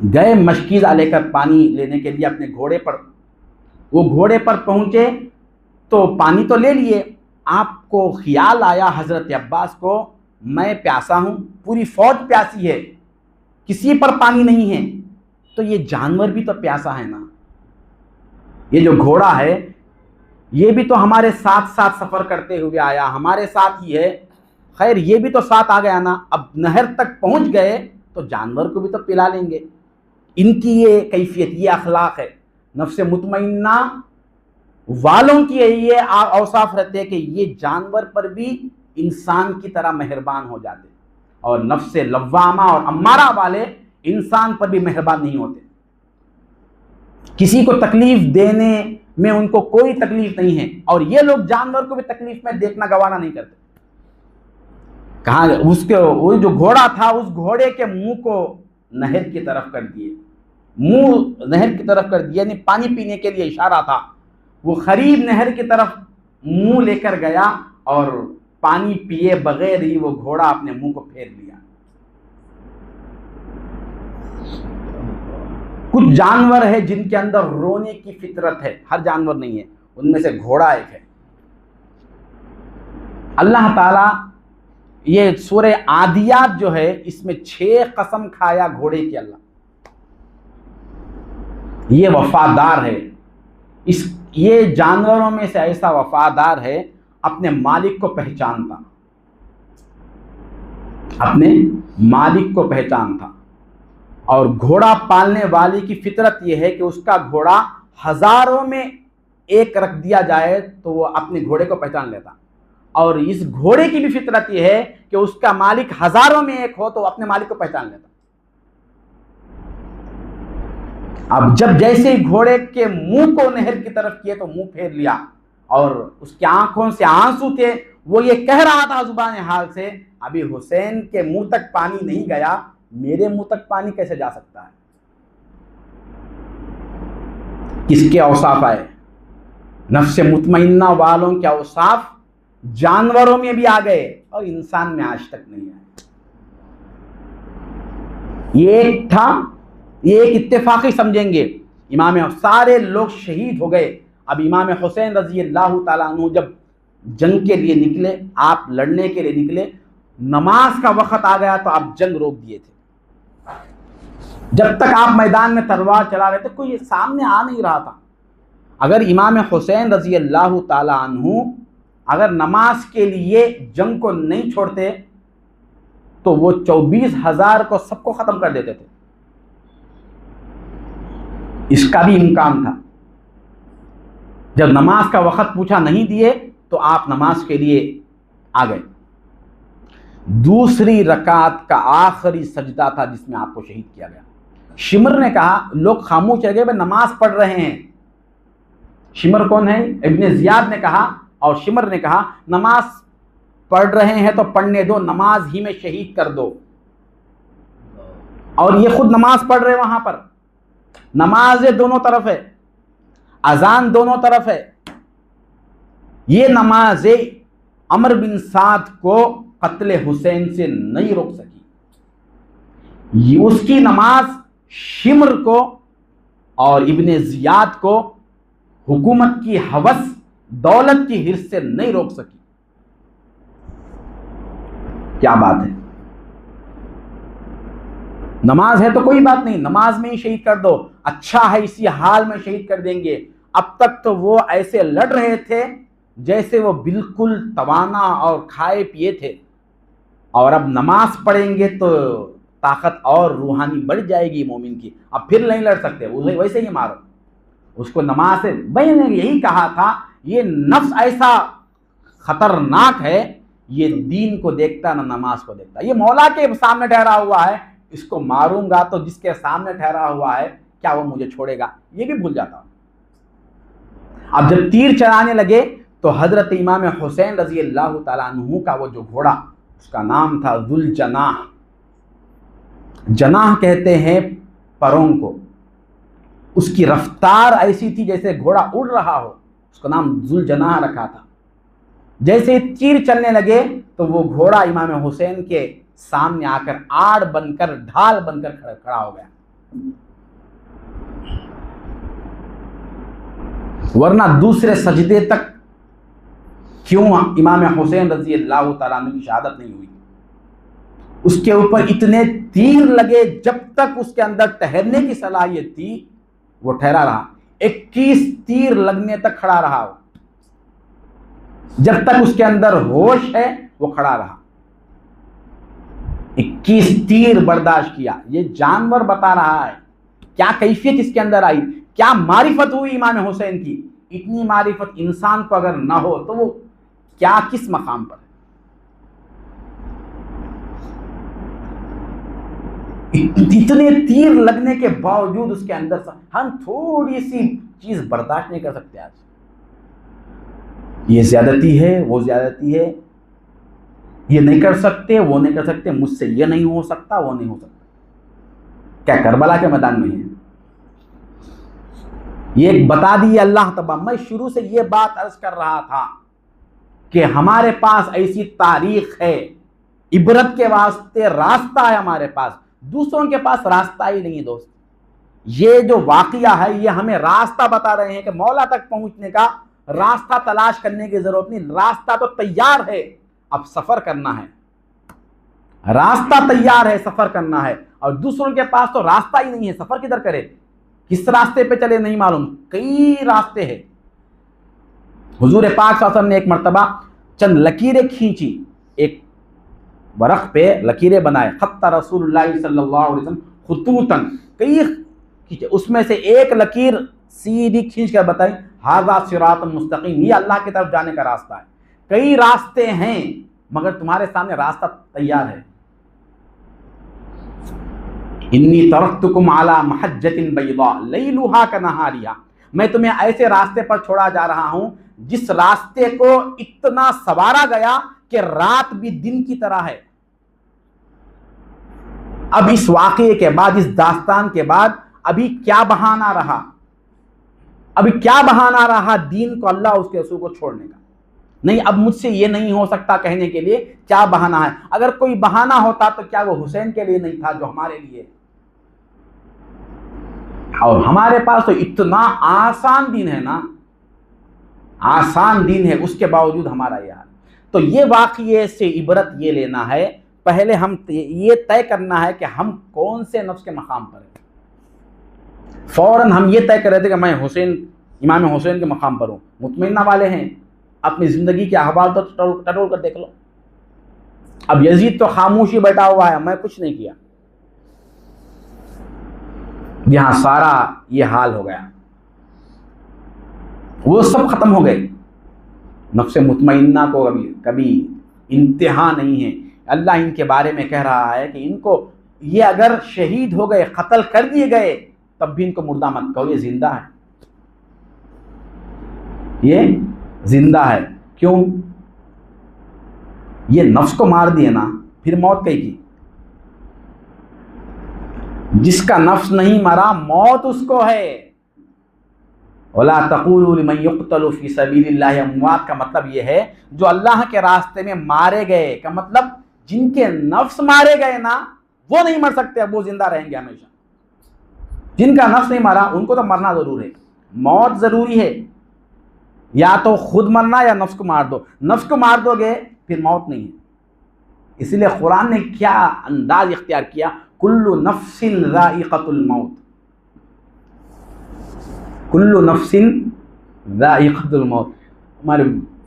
गए मशकीज़ा लेकर पानी लेने के लिए अपने घोड़े पर। वो घोड़े पर पहुंचे तो पानी तो ले लिए, आपको ख्याल आया हजरत अब्बास को, मैं प्यासा हूं, पूरी फौज प्यासी है, किसी पर पानी नहीं है, तो ये जानवर भी तो प्यासा है ना, ये जो घोड़ा है ये भी तो हमारे साथ साथ सफ़र करते हुए आया, हमारे साथ ही है, खैर ये भी तो साथ आ गया ना। अब नहर तक पहुंच गए तो जानवर को भी तो पिला लेंगे। इनकी ये कैफियत, ये अखलाक है। नफ्स मुतमइन्ना वालों की ये औसाफ रहते हैं कि ये जानवर पर भी इंसान की तरह मेहरबान हो जाते, और नफ्स लव्वामा और अम्मारा वाले इंसान पर भी मेहरबान नहीं होते। किसी को तकलीफ देने में उनको कोई तकलीफ नहीं है, और ये लोग जानवर को भी तकलीफ में देखना गवारा नहीं करते। कहा उसके, वो जो घोड़ा था, उस घोड़े के मुंह को नहर की तरफ कर दिए, मुंह नहर की तरफ कर दिया, यानी पानी पीने के लिए इशारा था। वो करीब नहर की तरफ मुंह लेकर गया और पानी पिए बगैर ही वो घोड़ा अपने मुंह को फेर लिया। कुछ जानवर है जिनके अंदर रोने की फितरत है, हर जानवर नहीं है, उनमें से घोड़ा एक है। अल्लाह ताला ये सूरे आदियात जो है, इसमें 6 कसम खाया घोड़े की अल्लाह। ये वफादार है, ये जानवरों में से ऐसा वफादार है, अपने मालिक को पहचानता, अपने मालिक को पहचानता। और घोड़ा पालने वाले की फितरत यह है कि उसका घोड़ा हजारों में एक रख दिया जाए तो वो अपने घोड़े को पहचान लेता, और इस घोड़े की भी फितरत यह है कि उसका मालिक हजारों में एक हो तो अपने मालिक को पहचान लेता। अब जब जैसे ही घोड़े के मुंह को नहर की तरफ किए तो मुंह फेर लिया, और उसकी आंखों से आंसू थे। वो ये कह रहा था जुबान हाल से, अभी हुसैन के मुंह तक पानी नहीं गया, मेरे मुंह तक पानी कैसे जा सकता है। किसके औसाफ आए? नफ्स मुतमइन्ना वालों के औसाफ जानवरों में भी आ गए और इंसान में आज तक नहीं आए। ये एक था, ये एक इत्तेफाकी समझेंगे। इमाम, सारे लोग शहीद हो गए। अब इमाम हुसैन रजी अल्लाह ताला अन्हु जब जंग के लिए निकले, आप लड़ने के लिए निकले, नमाज का वक्त आ गया तो आप जंग रोक दिए थे। जब तक आप मैदान में तलवार चला रहे थे, कोई सामने आ नहीं रहा था। अगर इमाम हुसैन रजी अल्लाह ताला अन्हु अगर नमाज के लिए जंग को नहीं छोड़ते तो वो 24,000 को सबको खत्म कर देते थे। इसका भी इम्कान था। जब नमाज का वक्त पूछा, नहीं दिए, तो आप नमाज के लिए आ गए। दूसरी रकात का आखिरी सजदा था जिसमें आपको शहीद किया गया। शिमर ने कहा, लोग खामोश रह गए, वे नमाज पढ़ रहे हैं। शिमर कौन है? इब्ने जियाद ने कहा, और शिमर ने कहा, नमाज पढ़ रहे हैं तो पढ़ने दो, नमाज ही में शहीद कर दो। और ये खुद नमाज पढ़ रहे, वहां पर नमाज दोनों तरफ है, अजान दोनों तरफ है। ये नमाज अमर बिन साद को कत्ले हुसैन से नहीं रोक सकी। उसकी नमाज शिमर को और इब्ने जियाद को हुकूमत की हवस, दौलत की हिर्स से नहीं रोक सकी। क्या बात है। नमाज है तो कोई बात नहीं, नमाज में ही शहीद कर दो, अच्छा है इसी हाल में शहीद कर देंगे। अब तक तो वो ऐसे लड़ रहे थे जैसे वो बिल्कुल तवाना और खाए पिए थे, और अब नमाज पढ़ेंगे तो ताकत और रूहानी बढ़ जाएगी मोमिन की, अब फिर नहीं लड़ सकते, उसे वैसे ही मारो उसको नमाज से। भाई ने यही कहा था, ये नफ्स ऐसा खतरनाक है, ये दीन को देखता ना नमाज को देखता, ये मौला के सामने ठहरा हुआ है, इसको मारूंगा तो जिसके सामने ठहरा हुआ है क्या वो मुझे छोड़ेगा, ये भी भूल जाता हूं। अब जब तीर चलाने लगे तो हजरत इमाम हुसैन रजी अल्लाह ताला अन्हु का वो जो घोड़ा, उसका नाम था जुल जनाह। जनाह कहते हैं परों को, उसकी रफ्तार ऐसी थी जैसे घोड़ा उड़ रहा हो, उसका नाम जुल जनाह रखा था। जैसे तीर चलने लगे तो वो घोड़ा इमाम हुसैन के सामने आकर आड़ बनकर, ढाल बनकर खड़ा हो गया, वरना दूसरे सजदे तक क्यों इमाम हुसैन रजी अल्लाह तआला अन्हु की शहादत नहीं हुई। उसके ऊपर इतने तीर लगे, जब तक उसके अंदर ठहरने की सलाहियत थी वो ठहरा रहा। 21 तीर लगने तक खड़ा रहा, जब तक उसके अंदर होश है वो खड़ा रहा। 21 तीर बर्दाश्त किया। ये जानवर बता रहा है क्या कैफियत इसके अंदर आई, क्या मारिफत हुई इमाम हुसैन की। इतनी मारिफत इंसान को अगर ना हो तो वो क्या किस मकाम पर। इतने तीर लगने के बावजूद उसके अंदर हम थोड़ी सी चीज बर्दाश्त नहीं कर सकते। आज ये ज्यादती है, वो ज्यादती है, ये नहीं कर सकते, वो नहीं कर सकते, मुझसे ये नहीं हो सकता, वो नहीं हो सकता। क्या करबला के मैदान में है ये बता दी अल्लाह तबा। मैं शुरू से ये बात अर्ज कर रहा था कि हमारे पास ऐसी तारीख है, इबरत के वास्ते रास्ता है हमारे पास, दूसरों के पास रास्ता ही नहीं है दोस्त। ये जो वाकया है ये हमें रास्ता बता रहे हैं कि मौला तक पहुंचने का रास्ता तलाश करने की जरूरत नहीं, रास्ता तो तैयार है, अब सफर करना है। रास्ता तैयार है, सफर करना है। और दूसरों के पास तो रास्ता ही नहीं है, सफर किधर करे, किस रास्ते पे चले नहीं मालूम, कई रास्ते हैं। हुजूर पाक सल्लल्लाहु अलैहि वसल्लम ने एक मर्तबा चंद लकीरें खींची, एक बरख पे लकीरें बनाए, खत्ता रसूलुल्लाह सल्लल्लाहु अलैहि वसल्लम खुतूतन, कई खींचे, उसमें से एक लकीर सीधी खींच कर बताई, हाज़ा सिरातुल मुस्तकीम, ये अल्लाह की तरफ जाने का रास्ता है। कई रास्ते हैं मगर तुम्हारे सामने रास्ता तैयार है। इन्नी तरक्तुकुम अला महज्जतिन बैदा लैलुहा कनहारिहा, मैं तुम्हें ऐसे रास्ते पर छोड़ा जा रहा हूं जिस रास्ते को इतना सवारा गया कि रात भी दिन की तरह है। अब इस वाकये के बाद, इस दास्तान के बाद अभी क्या बहाना रहा, अभी क्या बहाना रहा दीन को, अल्लाह उसके रसूल को छोड़ने का। नहीं, अब मुझसे ये नहीं हो सकता कहने के लिए क्या बहाना है। अगर कोई बहाना होता तो क्या वो हुसैन के लिए नहीं था जो हमारे लिए। और हमारे पास तो इतना आसान दिन है ना, आसान दिन है, उसके बावजूद हमारा यार। तो ये वाकये से इबरत ये लेना है, पहले हम ये तय करना है कि हम कौन से नफ्स के मकाम पर हैं। फौरन हम ये तय कर रहे थे कि मैं हुसैन, इमाम हुसैन के मकाम पर हूँ, मुतमइन्ना वाले हैं, अपनी ज़िंदगी के अहवाल तो टटोल कर देख लो। अब यजीद तो खामोशी बैठा हुआ है, मैं कुछ नहीं किया, यहां सारा ये हाल हो गया, वो सब खत्म हो गए। नफ्से मुतमइन्ना को कभी इंतहा नहीं है। अल्लाह इनके बारे में कह रहा है कि इनको, ये अगर शहीद हो गए, कत्ल कर दिए गए, तब भी इनको मुर्दा मत कहो, ये जिंदा है, ये जिंदा है। क्यों? ये नफ्स को मार दिए ना, फिर मौत कहीं की। जिसका नफ्स नहीं मरा, मौत उसको है। वला तक़ूलू लिमन युक़्तलु फ़ी सबीलिल्लाहि अम्वात का मतलब यह है जो अल्लाह के रास्ते में मारे गए, का मतलब जिनके नफ्स मारे गए ना, वो नहीं मर सकते, अब वो जिंदा रहेंगे हमेशा। जिनका नफ्स नहीं मारा उनको तो मरना जरूर है, मौत जरूरी है। या तो खुद मरना या नफ्स को मार दो। नफ्स को मार दोगे फिर मौत नहीं है, इसलिए कुरान ने क्या अंदाज इख्तियार किया, कुल्लु नफ्सिन ज़ाइक़तुल मौत, कुल्लु नफ्सिन ज़ाइक़तुल मौत। हमारे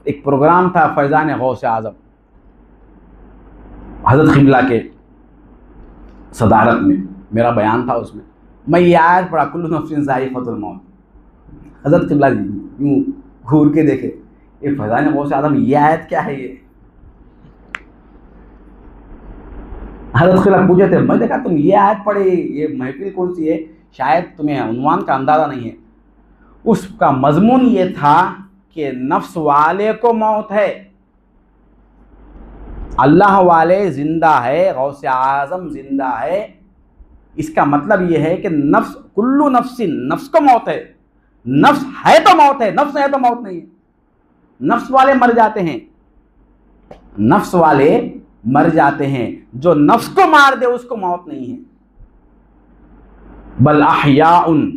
एक प्रोग्राम था फैज़ान गौस आज़म हज़रत क़िबला के सदारत में, मेरा बयान था उसमें मैं ये आयत पढ़ा, कुल्लु नफ्सिन ज़ाइक़तुल मौत। हज़रत क़िबला यूँ घूर के देखे, ये फैज़ान गौस आज़म ये आयत क्या है ये? हज़रत क़िबला पूछे थे, मैं देखा तुम ये आयत पढ़े, ये महफिल कौन सी है, शायद तुम्हें उन्वान का अंदाज़ा नहीं है। उसका मजमून ये था कि नफ्स वाले को मौत है, अल्लाह वाले जिंदा है, गौसे आज़म जिंदा है। इसका मतलब ये है कि नफ्स, कुल्लु नफ्सिन, नफ्स को मौत है, नफ्स है तो मौत है, नफ्स है तो मौत नहीं है। नफ्स वाले मर जाते हैं, नफ्स वाले मर जाते हैं, जो नफ्स को मार दे उसको मौत नहीं है। बल अहयाउन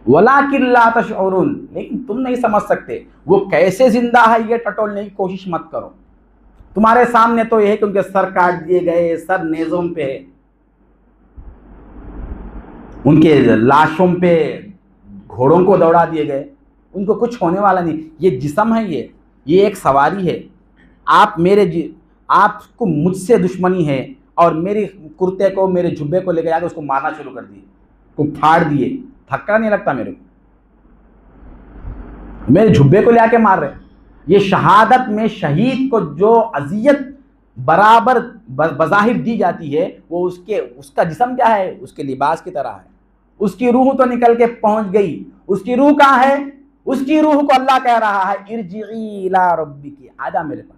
वलाकिन ला तशऊरुन, लेकिन तुम नहीं समझ सकते वो कैसे जिंदा है, ये टटोलने की कोशिश मत करो। तुम्हारे सामने तो यह है कि उनके सर काट दिए गए, सर नेज़ों पे है, उनके लाशों पे घोड़ों को दौड़ा दिए गए, उनको कुछ होने वाला नहीं। ये जिस्म है, ये एक सवारी है। आपको मुझसे दुश्मनी है और मेरे कुर्ते को, मेरे जुब्बे को लेकर आके उसको मारना शुरू कर दिए, को फाड़ दिए, धक्का नहीं लगता मेरे को, मेरे जुब्बे को ले आके मार रहे। ये शहादत में शहीद को जो अजियत बराबर बज़ाहिर दी जाती है, वो उसका जिस्म क्या है, उसके लिबास की तरह है। उसकी रूह तो निकल के पहुंच गई, उसकी रूह कहाँ है? उसकी रूह को अल्लाह कह रहा है, इरजिई इला रब्बिकी, आजा मेरे पास,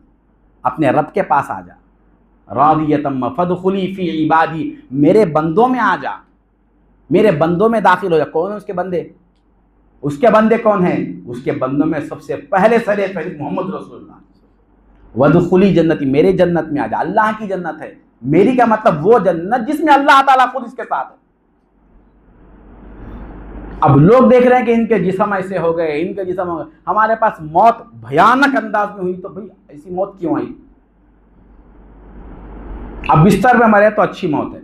अपने रब के पास आजा। रादियतम फदखुली फी इबादी, मेरे बंदों में आ जा, मेरे बंदों में दाखिल हो जा। कौन है उसके बंदे? उसके बंदे कौन है? उसके बंदों में सबसे पहले सरे फहरिस्त मोहम्मद रसूलुल्लाह। वदखुली जन्नती, मेरे जन्नत में आ जा। अल्लाह की जन्नत है, मेरी का मतलब वो जन्नत जिसमें अल्लाह ताला खुद इसके साथ है। अब लोग देख रहे हैं कि इनके जिस्म ऐसे हो गए, इनके जिस्म हो गए। हमारे पास मौत भयानक अंदाज में हुई तो भाई ऐसी मौत क्यों आई? अब बिस्तर में मरे तो अच्छी मौत है,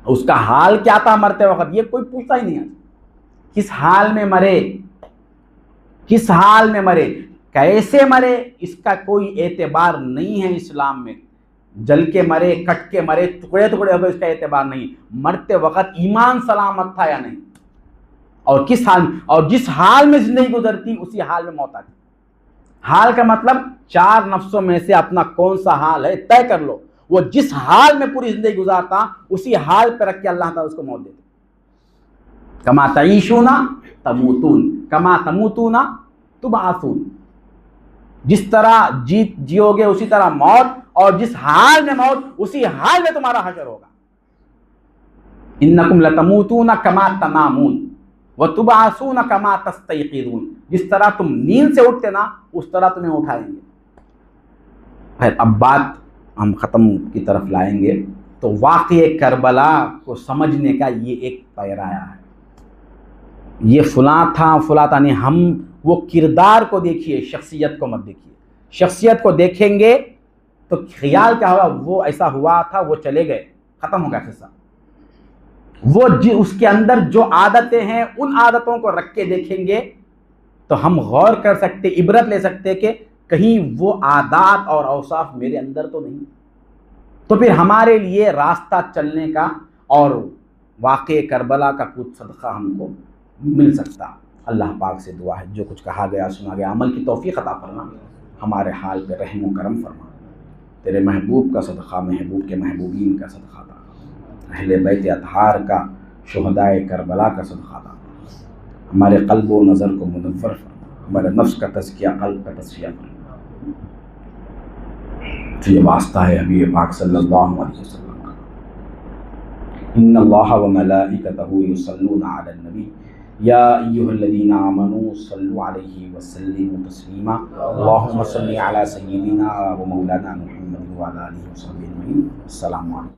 उसका हाल क्या था मरते वक्त, ये कोई पूछता ही नहीं है। किस हाल में मरे, किस हाल में मरे, कैसे मरे, इसका कोई एतबार नहीं है इस्लाम में। जल के मरे, कट के मरे, टुकड़े टुकड़े हो गए, इसका एतबार नहीं। मरते वक्त ईमान सलामत था या नहीं, और किस हाल, और जिस हाल में जिंदगी गुजरती उसी हाल में मौत आती। हाल का मतलब 4 नफ्सों में से अपना कौन सा हाल है तय कर लो। वो जिस हाल में पूरी जिंदगी गुजारता उसी हाल पर रख के अल्लाह ताला उसको मौत देते। कमा तईशूना तमूतून कमा तमूतूना तुबासून, जिस तरह जियोगे उसी तरह मौत, और जिस हाल में मौत उसी हाल में तुम्हारा हशर होगा। इन्नकुम लतमूतूना कमा तनामून व तुबासूना कमा तस्तयक़िज़ून, जिस तरह तुम नींद से उठते ना उस तरह तुम्हें उठाएंगे। फिर अब बात हम ख़त्म की तरफ लाएंगे, तो वाक़ये करबला को समझने का ये एक पैराया है। ये फलां था फलां था नहीं, हम वो किरदार को देखिए, शख्सियत को मत देखिए। शख्सियत को देखेंगे तो ख्याल क्या होगा, वो ऐसा हुआ था, वो चले गए, ख़त्म हो गया किस्सा। वो उसके अंदर जो आदतें हैं उन आदतों को रख के देखेंगे तो हम गौर कर सकते, इबरत ले सकते कि कहीं वो आदात और औसाफ मेरे अंदर तो नहीं। तो फिर हमारे लिए रास्ता चलने का और वाक़े करबला का कुछ सदका हमको मिल सकता। अल्लाह पाक से दुआ है, जो कुछ कहा गया सुना गया अमल की तौफीक अता फरमा, हमारे हाल पे रहम व करम फरमा। तेरे महबूब का सदका, महबूब के महबूबीन का सदका था, अहले बैत अतहार का, शुहदाए करबला का सदका था। हमारे क़ल्ब व नज़र को मुनव्वर फरमा, हमारे नफ्स का तज़किया, क़ल्ब का तज़किया फरमा। तो ये वास्ता है हबीब पाक सल्लल्लाहु अलैहि वसल्लम का। इन्नल्लाह व मलाइकतहु युसल्लूना अलन नबी या अय्युहल्लज़ीना आमनू सल्लु अलैहि व सल्लिमू तस्लीमा। अल्लाहुम्मा सल्लि अला सय्यिदिना व मौलाना मुहम्मद व अला आलिहि व सहबिहि अजमईन। अस्सलामु अलैकुम।